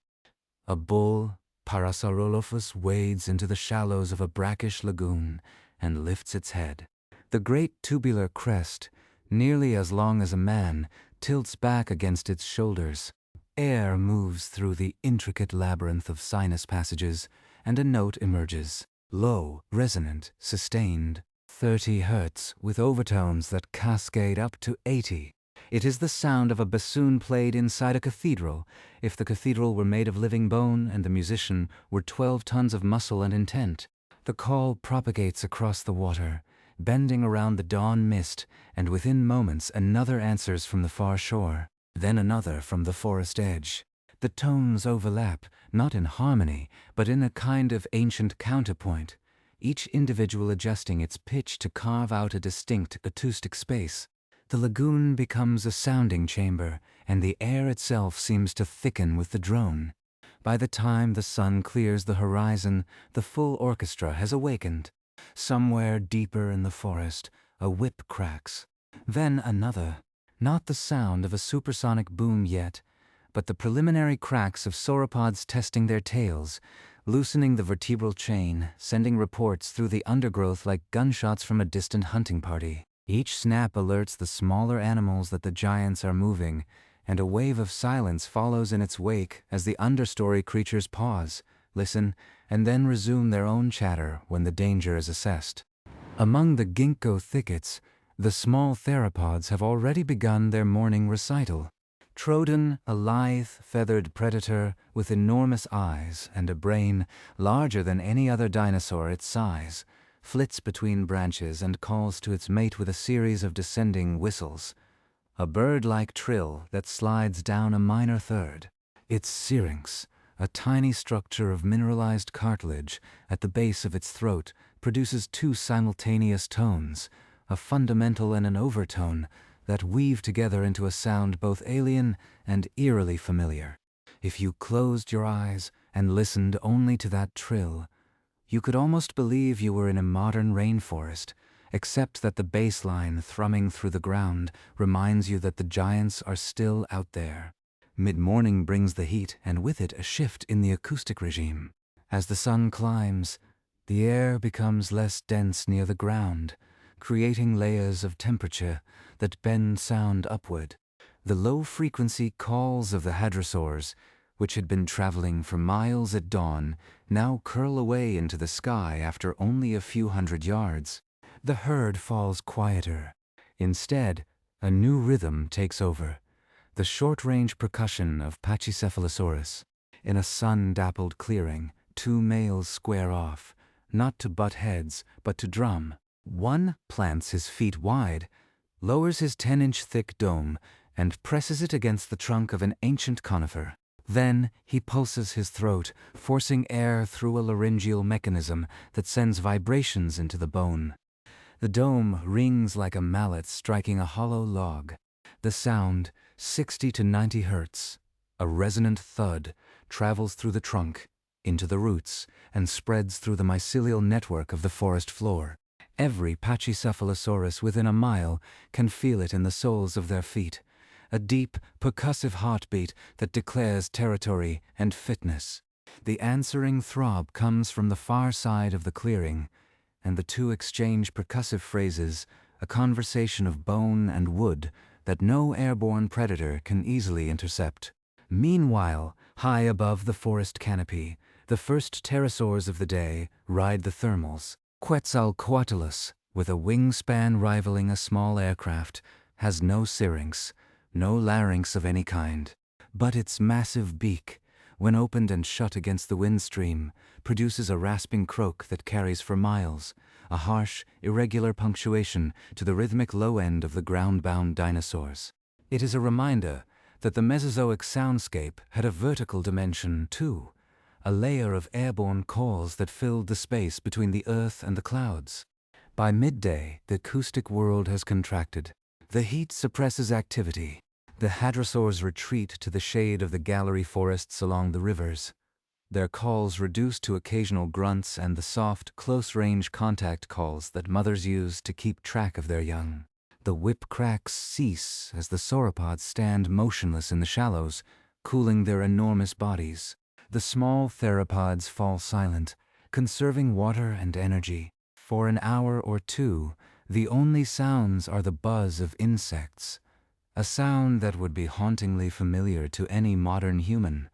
A bull, Parasaurolophus, wades into the shallows of a brackish lagoon and lifts its head. The great tubular crest, nearly as long as a man, tilts back against its shoulders. Air moves through the intricate labyrinth of sinus passages, and a note emerges. Low, resonant, sustained, 30 Hz, with overtones that cascade up to 80. It is the sound of a bassoon played inside a cathedral, if the cathedral were made of living bone and the musician were 12 tons of muscle and intent. The call propagates across the water, bending around the dawn mist, and within moments another answers from the far shore, then another from the forest edge. The tones overlap, not in harmony, but in a kind of ancient counterpoint, each individual adjusting its pitch to carve out a distinct acoustic space. The lagoon becomes a sounding chamber, and the air itself seems to thicken with the drone. By the time the sun clears the horizon, the full orchestra has awakened. Somewhere deeper in the forest, a whip cracks. Then another. Not the sound of a supersonic boom yet, but the preliminary cracks of sauropods testing their tails, loosening the vertebral chain, sending reports through the undergrowth like gunshots from a distant hunting party. Each snap alerts the smaller animals that the giants are moving, and a wave of silence follows in its wake as the understory creatures pause, listen, and then resume their own chatter when the danger is assessed. Among the ginkgo thickets, the small theropods have already begun their morning recital. Troodon, a lithe, feathered predator with enormous eyes and a brain larger than any other dinosaur its size, flits between branches and calls to its mate with a series of descending whistles, a bird-like trill that slides down a minor third. Its syrinx, a tiny structure of mineralized cartilage at the base of its throat, produces 2 simultaneous tones, a fundamental and an overtone, that weave together into a sound both alien and eerily familiar. If you closed your eyes and listened only to that trill, you could almost believe you were in a modern rainforest, except that the bass line thrumming through the ground reminds you that the giants are still out there. Mid-morning brings the heat, and with it a shift in the acoustic regime. As the sun climbs, the air becomes less dense near the ground, creating layers of temperature that bend sound upward. The low-frequency calls of the hadrosaurs, which had been traveling for miles at dawn, now curl away into the sky after only a few hundred yards. The herd falls quieter. Instead, a new rhythm takes over, the short-range percussion of Pachycephalosaurus. In a sun-dappled clearing, 2 males square off, not to butt heads, but to drum. One plants his feet wide, lowers his 10-inch thick dome, and presses it against the trunk of an ancient conifer. Then he pulses his throat, forcing air through a laryngeal mechanism that sends vibrations into the bone. The dome rings like a mallet striking a hollow log. The sound, 60 to 90 Hz, a resonant thud, travels through the trunk, into the roots, and spreads through the mycelial network of the forest floor. Every Pachycephalosaurus within a mile can feel it in the soles of their feet, a deep, percussive heartbeat that declares territory and fitness. The answering throb comes from the far side of the clearing, and the two exchange percussive phrases, a conversation of bone and wood that no airborne predator can easily intercept. Meanwhile, high above the forest canopy, the first pterosaurs of the day ride the thermals. Quetzalcoatlus, with a wingspan rivaling a small aircraft, has no syrinx, no larynx of any kind. But its massive beak, when opened and shut against the windstream, produces a rasping croak that carries for miles, a harsh, irregular punctuation to the rhythmic low end of the ground-bound dinosaurs. It is a reminder that the Mesozoic soundscape had a vertical dimension too, a layer of airborne calls that filled the space between the earth and the clouds. By midday, the acoustic world has contracted. The heat suppresses activity. The hadrosaurs retreat to the shade of the gallery forests along the rivers, their calls reduced to occasional grunts and the soft, close-range contact calls that mothers use to keep track of their young. The whip cracks cease as the sauropods stand motionless in the shallows, cooling their enormous bodies. The small theropods fall silent, conserving water and energy. For an hour or two, the only sounds are the buzz of insects, a sound that would be hauntingly familiar to any modern human,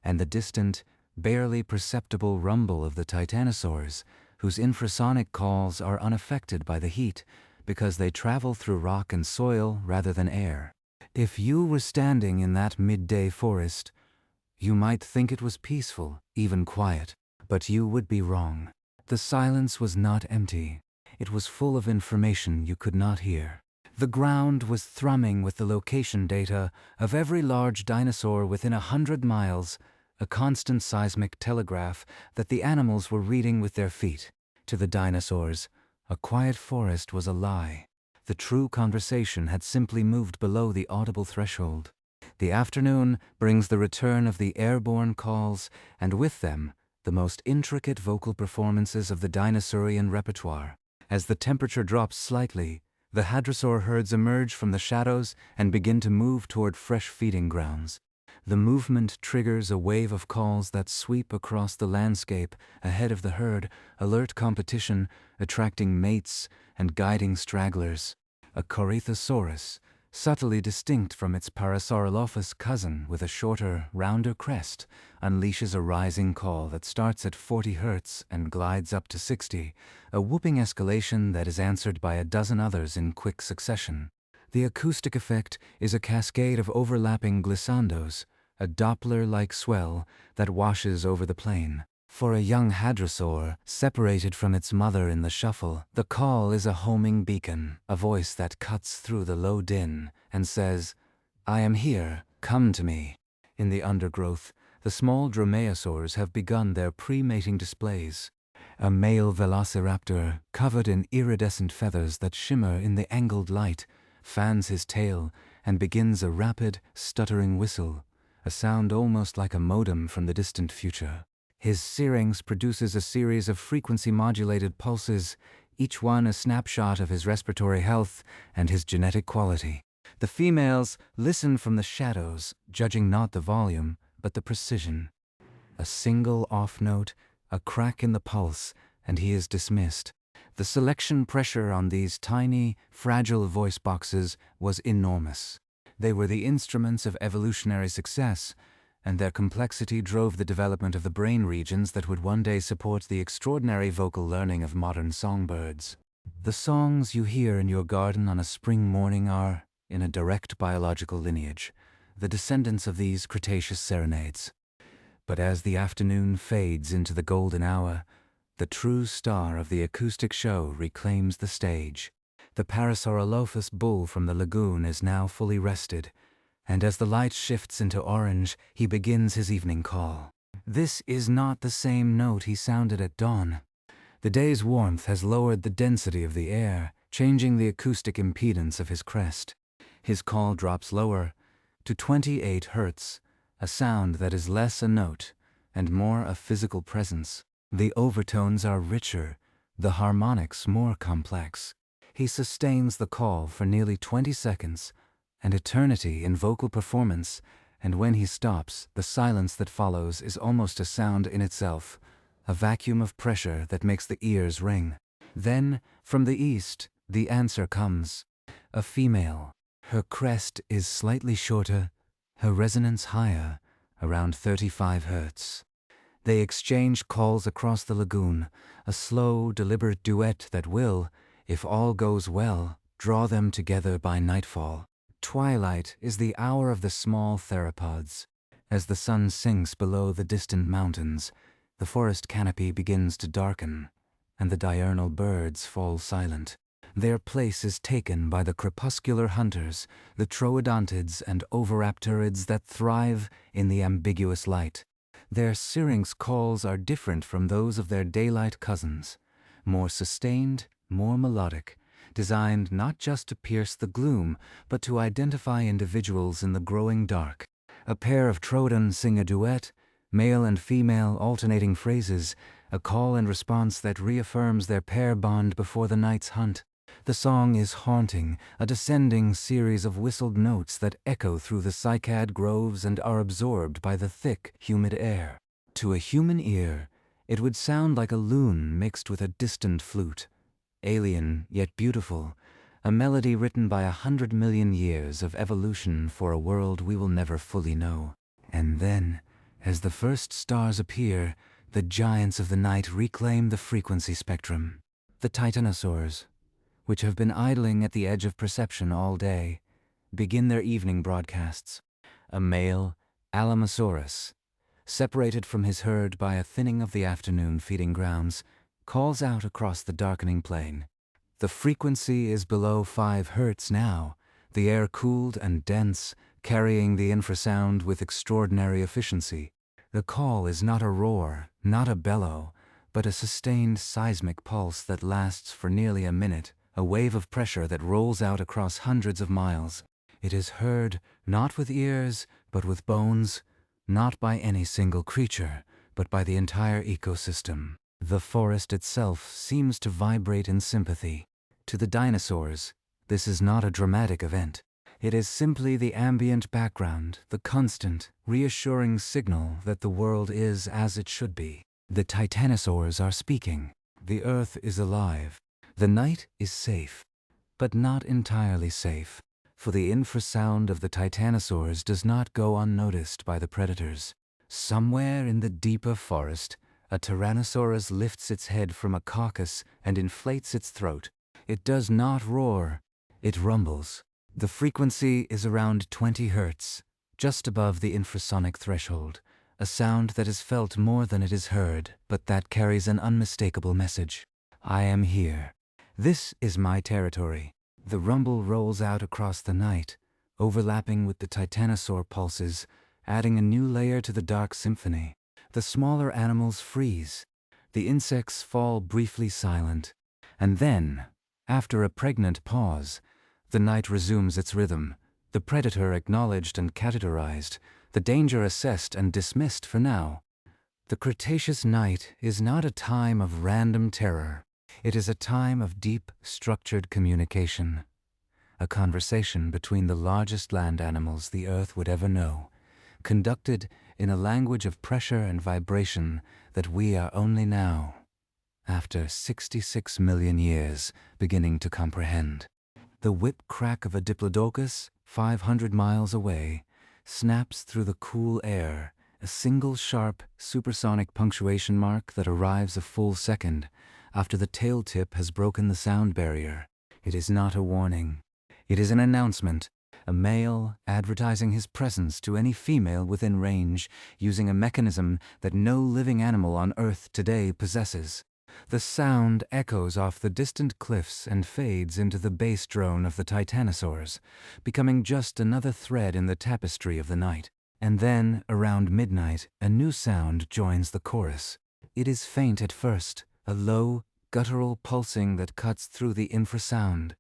and the distant, barely perceptible rumble of the titanosaurs, whose infrasonic calls are unaffected by the heat because they travel through rock and soil rather than air. If you were standing in that midday forest, you might think it was peaceful, even quiet, but you would be wrong. The silence was not empty. It was full of information you could not hear. The ground was thrumming with the location data of every large dinosaur within 100 miles, a constant seismic telegraph that the animals were reading with their feet. To the dinosaurs, a quiet forest was a lie. The true conversation had simply moved below the audible threshold. The afternoon brings the return of the airborne calls, and with them, the most intricate vocal performances of the dinosaurian repertoire. As the temperature drops slightly, the hadrosaur herds emerge from the shadows and begin to move toward fresh feeding grounds. The movement triggers a wave of calls that sweep across the landscape ahead of the herd, alert competition, attracting mates and guiding stragglers. A Corythosaurus, subtly distinct from its Parasaurolophus cousin with a shorter, rounder crest, unleashes a rising call that starts at 40 Hz and glides up to 60, a whooping escalation that is answered by a dozen others in quick succession. The acoustic effect is a cascade of overlapping glissandos, a Doppler-like swell that washes over the plain. For a young hadrosaur, separated from its mother in the shuffle, the call is a homing beacon, a voice that cuts through the low din and says, "I am here, come to me." In the undergrowth, the small dromaeosaurs have begun their pre-mating displays. A male velociraptor, covered in iridescent feathers that shimmer in the angled light, fans his tail and begins a rapid, stuttering whistle, a sound almost like a modem from the distant future. His syrinx produces a series of frequency-modulated pulses, each one a snapshot of his respiratory health and his genetic quality. The females listen from the shadows, judging not the volume, but the precision. A single off note, a crack in the pulse, and he is dismissed. The selection pressure on these tiny, fragile voice boxes was enormous. They were the instruments of evolutionary success, and their complexity drove the development of the brain regions that would one day support the extraordinary vocal learning of modern songbirds. The songs you hear in your garden on a spring morning are, in a direct biological lineage, the descendants of these Cretaceous serenades. But as the afternoon fades into the golden hour, the true star of the acoustic show reclaims the stage. The Parasaurolophus bull from the lagoon is now fully rested, and as the light shifts into orange, he begins his evening call. This is not the same note he sounded at dawn. The day's warmth has lowered the density of the air, changing the acoustic impedance of his crest. His call drops lower, to 28 Hz, a sound that is less a note, and more a physical presence. The overtones are richer, the harmonics more complex. He sustains the call for nearly 20 seconds, an eternity in vocal performance, and when he stops, the silence that follows is almost a sound in itself, a vacuum of pressure that makes the ears ring. Then, from the east, the answer comes. A female. Her crest is slightly shorter, her resonance higher, around 35 Hz. They exchange calls across the lagoon, a slow, deliberate duet that will, if all goes well, draw them together by nightfall. Twilight is the hour of the small theropods. As the sun sinks below the distant mountains, the forest canopy begins to darken, and the diurnal birds fall silent. Their place is taken by the crepuscular hunters, the troodontids and oviraptorids that thrive in the ambiguous light. Their syrinx calls are different from those of their daylight cousins, more sustained, more melodic, designed not just to pierce the gloom, but to identify individuals in the growing dark. A pair of troodons sing a duet, male and female alternating phrases, a call and response that reaffirms their pair bond before the night's hunt. The song is haunting, a descending series of whistled notes that echo through the cycad groves and are absorbed by the thick, humid air. To a human ear, it would sound like a loon mixed with a distant flute. Alien, yet beautiful, a melody written by 100 million years of evolution for a world we will never fully know. And then, as the first stars appear, the giants of the night reclaim the frequency spectrum. The Dinosaurs, which have been idling at the edge of perception all day, begin their evening broadcasts. A male, Alamosaurus, separated from his herd by a thinning of the afternoon feeding grounds, calls out across the darkening plain. The frequency is below 5 Hz now, the air cooled and dense, carrying the infrasound with extraordinary efficiency. The call is not a roar, not a bellow, but a sustained seismic pulse that lasts for nearly a minute, a wave of pressure that rolls out across hundreds of miles. It is heard not with ears, but with bones, not by any single creature, but by the entire ecosystem. The forest itself seems to vibrate in sympathy. To the dinosaurs, this is not a dramatic event. It is simply the ambient background, the constant, reassuring signal that the world is as it should be. The titanosaurs are speaking. The earth is alive. The night is safe, but not entirely safe, for the infrasound of the titanosaurs does not go unnoticed by the predators. Somewhere in the deeper forest, a Tyrannosaurus lifts its head from a carcass and inflates its throat. It does not roar, it rumbles. The frequency is around 20 Hz, just above the infrasonic threshold, a sound that is felt more than it is heard, but that carries an unmistakable message. I am here. This is my territory. The rumble rolls out across the night, overlapping with the titanosaur pulses, adding a new layer to the dark symphony. The smaller animals freeze. The insects fall briefly silent. And then, after a pregnant pause, the night resumes its rhythm, the predator acknowledged and categorized, the danger assessed and dismissed for now. The Cretaceous night is not a time of random terror. It is a time of deep, structured communication, a conversation between the largest land animals the Earth would ever know, conducted in a language of pressure and vibration that we are only now, after 66 million years, beginning to comprehend. The whip crack of a diplodocus, 500 miles away, snaps through the cool air, a single sharp, supersonic punctuation mark that arrives a full second after the tail tip has broken the sound barrier. It is not a warning. It is an announcement, a male advertising his presence to any female within range using a mechanism that no living animal on Earth today possesses. The sound echoes off the distant cliffs and fades into the bass drone of the titanosaurs, becoming just another thread in the tapestry of the night. And then, around midnight, a new sound joins the chorus. It is faint at first, a low, guttural pulsing that cuts through the infrasound.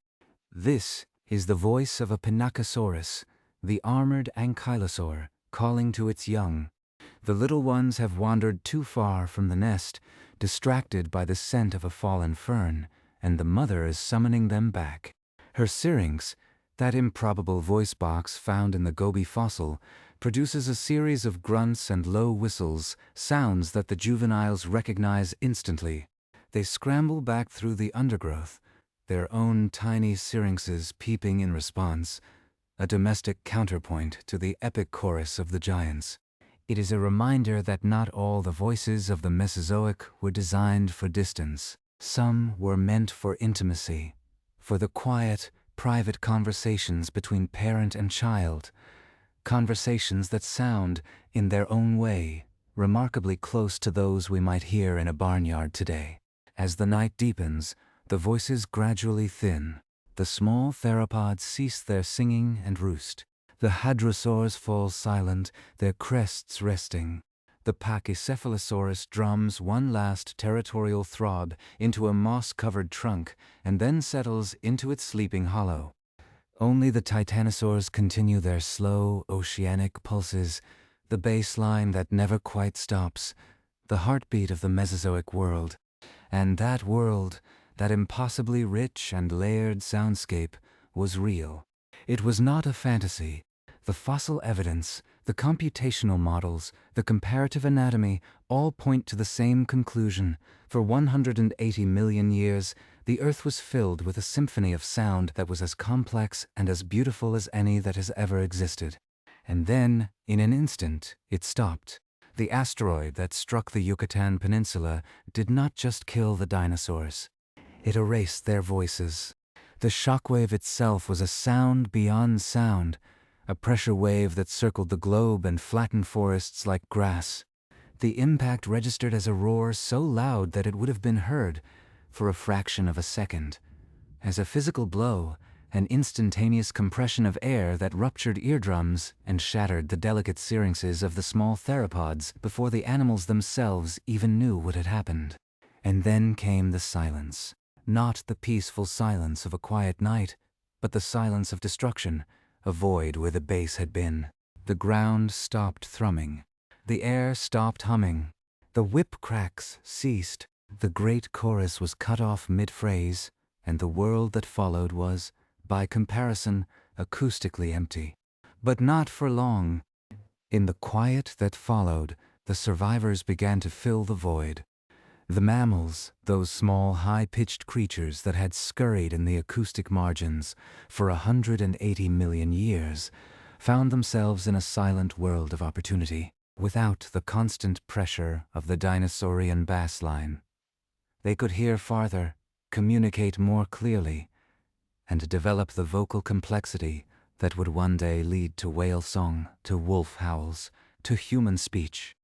This is the voice of a Pinacosaurus, the armored ankylosaur, calling to its young. The little ones have wandered too far from the nest, distracted by the scent of a fallen fern, and the mother is summoning them back. Her syrinx, that improbable voice box found in the Gobi fossil, produces a series of grunts and low whistles, sounds that the juveniles recognize instantly. They scramble back through the undergrowth, their own tiny syrinxes peeping in response, a domestic counterpoint to the epic chorus of the giants. It is a reminder that not all the voices of the Mesozoic were designed for distance. Some were meant for intimacy, for the quiet, private conversations between parent and child, conversations that sound, in their own way, remarkably close to those we might hear in a barnyard today. As the night deepens, the voices gradually thin. The small theropods cease their singing and roost. The hadrosaurs fall silent, their crests resting. The Pachycephalosaurus drums one last territorial throb into a moss-covered trunk and then settles into its sleeping hollow. Only the Titanosaurs continue their slow, oceanic pulses, the bass line that never quite stops, the heartbeat of the Mesozoic world. And that world, that impossibly rich and layered soundscape, was real. It was not a fantasy. The fossil evidence, the computational models, the comparative anatomy all point to the same conclusion. For 180 million years, the Earth was filled with a symphony of sound that was as complex and as beautiful as any that has ever existed. And then, in an instant, it stopped. The asteroid that struck the Yucatan Peninsula did not just kill the dinosaurs. It erased their voices. The shockwave itself was a sound beyond sound, a pressure wave that circled the globe and flattened forests like grass. The impact registered as a roar so loud that it would have been heard for a fraction of a second. As a physical blow, an instantaneous compression of air that ruptured eardrums and shattered the delicate syrinxes of the small theropods before the animals themselves even knew what had happened. And then came the silence. Not the peaceful silence of a quiet night, but the silence of destruction, a void where the bass had been. The ground stopped thrumming. The air stopped humming. The whip cracks ceased. The great chorus was cut off mid-phrase, and the world that followed was, by comparison, acoustically empty. But not for long. In the quiet that followed, the survivors began to fill the void. The mammals, those small, high-pitched creatures that had scurried in the acoustic margins for 180 million years, found themselves in a silent world of opportunity, without the constant pressure of the dinosaurian bass line. They could hear farther, communicate more clearly, and develop the vocal complexity that would one day lead to whale song, to wolf howls, to human speech.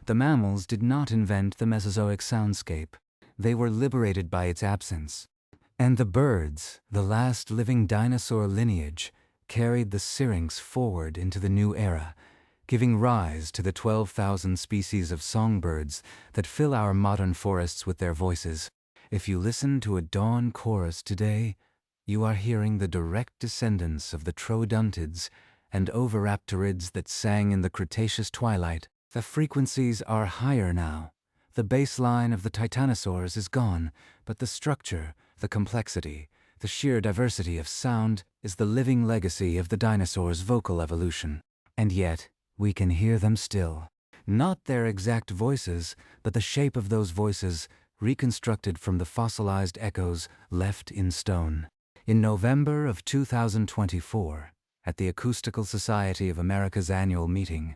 The mammals did not invent the Mesozoic soundscape. They were liberated by its absence. And the birds, the last living dinosaur lineage, carried the syrinx forward into the new era, giving rise to the 12,000 species of songbirds that fill our modern forests with their voices. If you listen to a dawn chorus today, you are hearing the direct descendants of the troodontids and oviraptorids that sang in the Cretaceous twilight. The frequencies are higher now. The bass line of the titanosaurs is gone, but the structure, the complexity, the sheer diversity of sound is the living legacy of the dinosaurs' vocal evolution. And yet, we can hear them still. Not their exact voices, but the shape of those voices, reconstructed from the fossilized echoes left in stone. In November of 2024, at the Acoustical Society of America's annual meeting,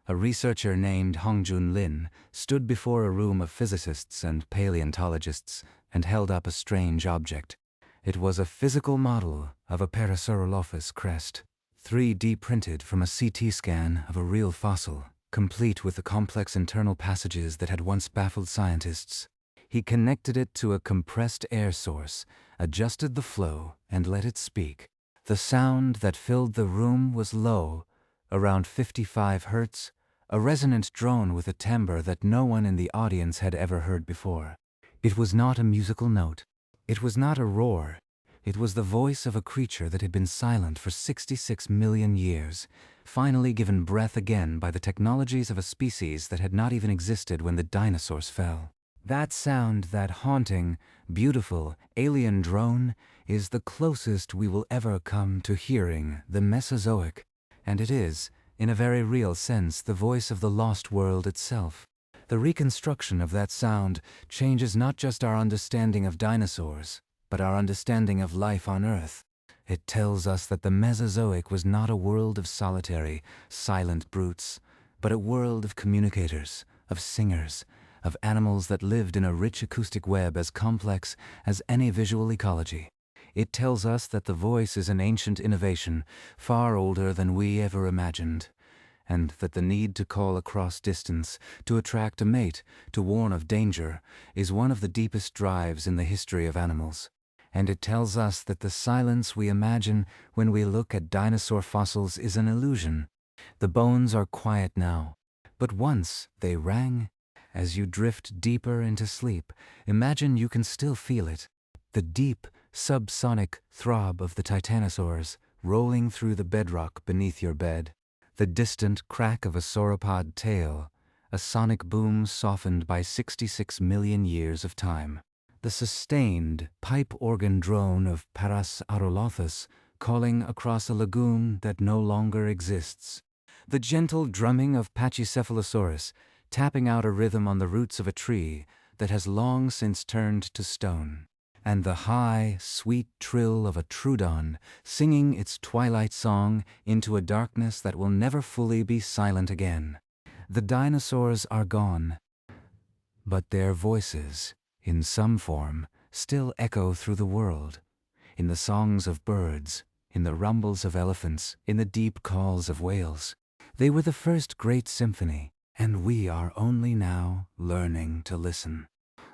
a researcher named Hongjun Lin stood before a room of physicists and paleontologists and held up a strange object. It was a physical model of a Parasaurolophus crest, 3D printed from a CT scan of a real fossil, complete with the complex internal passages that had once baffled scientists. He connected it to a compressed air source, adjusted the flow, and let it speak. The sound that filled the room was low, around 55 hertz, a resonant drone with a timbre that no one in the audience had ever heard before. It was not a musical note. It was not a roar. It was the voice of a creature that had been silent for 66 million years, finally given breath again by the technologies of a species that had not even existed when the dinosaurs fell. That sound, that haunting, beautiful, alien drone, is the closest we will ever come to hearing the Mesozoic, and it is, in a very real sense, the voice of the lost world itself. The reconstruction of that sound changes not just our understanding of dinosaurs, but our understanding of life on Earth. It tells us that the Mesozoic was not a world of solitary, silent brutes, but a world of communicators, of singers, of animals that lived in a rich acoustic web as complex as any visual ecology. It tells us that the voice is an ancient innovation, far older than we ever imagined, and that the need to call across distance, to attract a mate, to warn of danger, is one of the deepest drives in the history of animals. And it tells us that the silence we imagine when we look at dinosaur fossils is an illusion. The bones are quiet now, but once they rang. As you drift deeper into sleep, imagine you can still feel it. The deep, subsonic throb of the titanosaurs rolling through the bedrock beneath your bed. The distant crack of a sauropod tail, a sonic boom softened by 66 million years of time. The sustained pipe organ drone of Parasaurolophus calling across a lagoon that no longer exists. The gentle drumming of Pachycephalosaurus tapping out a rhythm on the roots of a tree that has long since turned to stone. And the high, sweet trill of a Troodon singing its twilight song into a darkness that will never fully be silent again. The dinosaurs are gone, but their voices, in some form, still echo through the world, in the songs of birds, in the rumbles of elephants, in the deep calls of whales. They were the first great symphony, and we are only now learning to listen.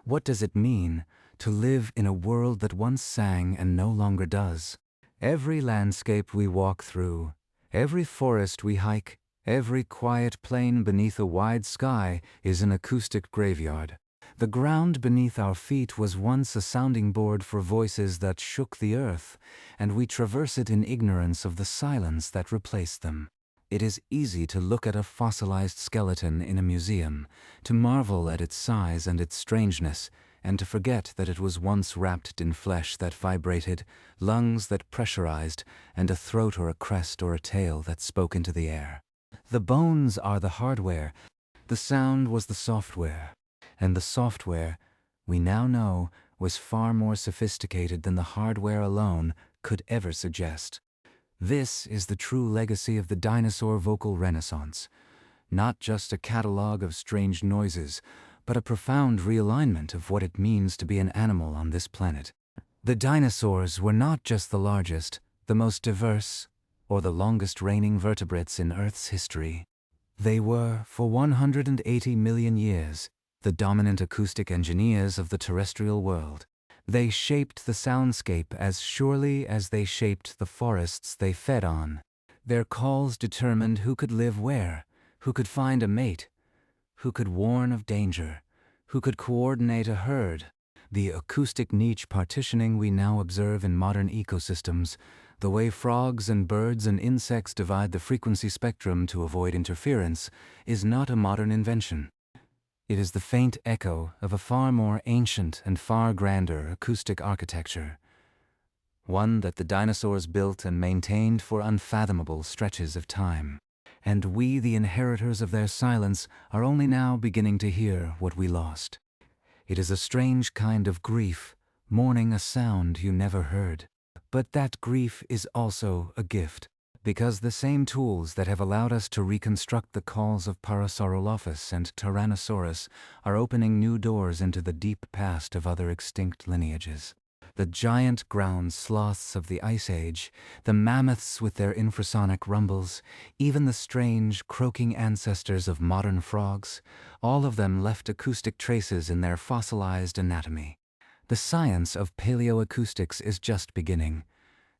What does it mean to live in a world that once sang and no longer does? Every landscape we walk through, every forest we hike, every quiet plain beneath a wide sky is an acoustic graveyard. The ground beneath our feet was once a sounding board for voices that shook the earth, and we traverse it in ignorance of the silence that replaced them. It is easy to look at a fossilized skeleton in a museum, to marvel at its size and its strangeness, and to forget that it was once wrapped in flesh that vibrated, lungs that pressurized, and a throat or a crest or a tail that spoke into the air. The bones are the hardware, the sound was the software. And the software, we now know, was far more sophisticated than the hardware alone could ever suggest. This is the true legacy of the dinosaur vocal renaissance. Not just a catalog of strange noises, but a profound realignment of what it means to be an animal on this planet. The dinosaurs were not just the largest, the most diverse, or the longest reigning vertebrates in Earth's history. They were, for 180 million years, the dominant acoustic engineers of the terrestrial world. They shaped the soundscape as surely as they shaped the forests they fed on. Their calls determined who could live where, who could find a mate, who could warn of danger, who could coordinate a herd. The acoustic niche partitioning we now observe in modern ecosystems, the way frogs and birds and insects divide the frequency spectrum to avoid interference, is not a modern invention. It is the faint echo of a far more ancient and far grander acoustic architecture, one that the dinosaurs built and maintained for unfathomable stretches of time. And we, the inheritors of their silence, are only now beginning to hear what we lost. It is a strange kind of grief, mourning a sound you never heard. But that grief is also a gift, because the same tools that have allowed us to reconstruct the calls of Parasaurolophus and Tyrannosaurus are opening new doors into the deep past of other extinct lineages. The giant ground sloths of the Ice Age, the mammoths with their infrasonic rumbles, even the strange, croaking ancestors of modern frogs, all of them left acoustic traces in their fossilized anatomy. The science of paleoacoustics is just beginning,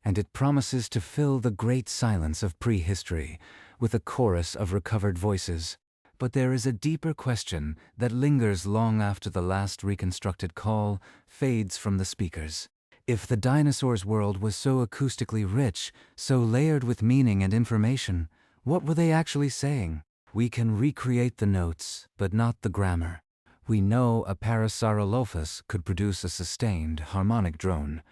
and it promises to fill the great silence of prehistory with a chorus of recovered voices. But there is a deeper question that lingers long after the last reconstructed call fades from the speakers. If the dinosaurs' world was so acoustically rich, so layered with meaning and information, what were they actually saying? We can recreate the notes, but not the grammar. We know a Parasaurolophus could produce a sustained, harmonic drone,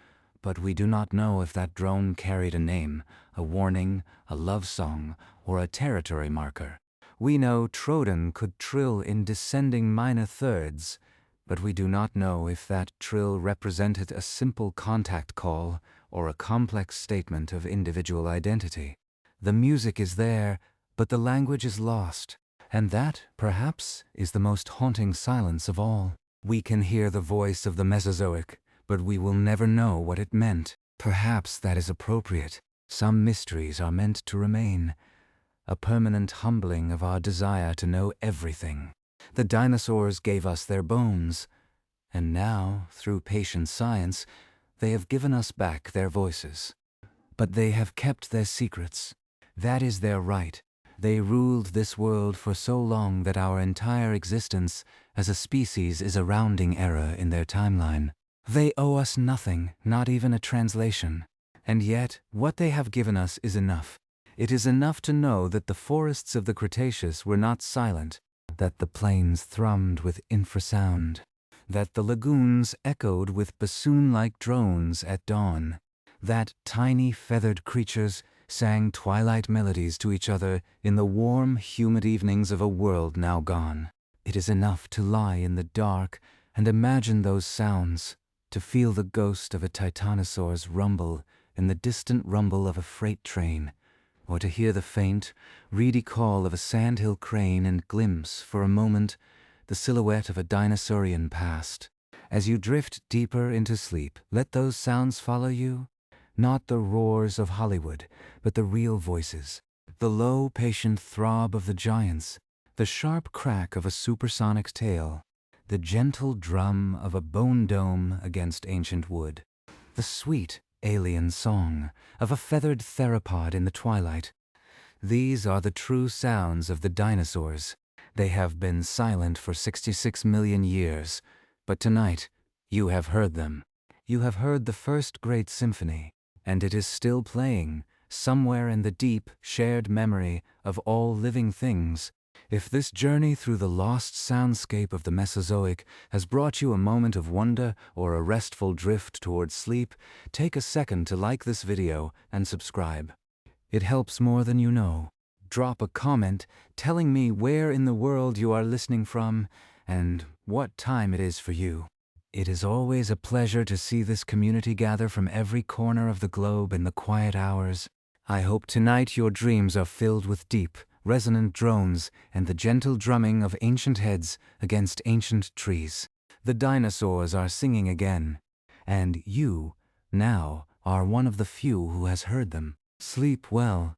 but we do not know if that drone carried a name, a warning, a love song, or a territory marker. We know Troodon could trill in descending minor thirds, but we do not know if that trill represented a simple contact call or a complex statement of individual identity. The music is there, but the language is lost, and that, perhaps, is the most haunting silence of all. We can hear the voice of the Mesozoic, but we will never know what it meant. Perhaps that is appropriate. Some mysteries are meant to remain, a permanent humbling of our desire to know everything. The dinosaurs gave us their bones, and now, through patient science, they have given us back their voices. But they have kept their secrets. That is their right. They ruled this world for so long that our entire existence as a species is a rounding error in their timeline. They owe us nothing, not even a translation. And yet, what they have given us is enough. It is enough to know that the forests of the Cretaceous were not silent, that the plains thrummed with infrasound, that the lagoons echoed with bassoon-like drones at dawn, that tiny feathered creatures sang twilight melodies to each other in the warm, humid evenings of a world now gone. It is enough to lie in the dark and imagine those sounds, to feel the ghost of a titanosaur's rumble in the distant rumble of a freight train, or to hear the faint, reedy call of a sandhill crane and glimpse, for a moment, the silhouette of a dinosaurian past. As you drift deeper into sleep, let those sounds follow you. Not the roars of Hollywood, but the real voices. The low, patient throb of the giants, the sharp crack of a supersonic tail, the gentle drum of a bone dome against ancient wood, the sweet, alien song of a feathered theropod in the twilight. These are the true sounds of the dinosaurs. They have been silent for 66 million years, but tonight you have heard them. You have heard the first great symphony, and it is still playing, somewhere in the deep, shared memory of all living things. If this journey through the lost soundscape of the Mesozoic has brought you a moment of wonder or a restful drift towards sleep, take a second to like this video and subscribe. It helps more than you know. Drop a comment telling me where in the world you are listening from and what time it is for you. It is always a pleasure to see this community gather from every corner of the globe in the quiet hours. I hope tonight your dreams are filled with deep, resonant drones and the gentle drumming of ancient heads against ancient trees. The dinosaurs are singing again, and you, now, are one of the few who has heard them. Sleep well.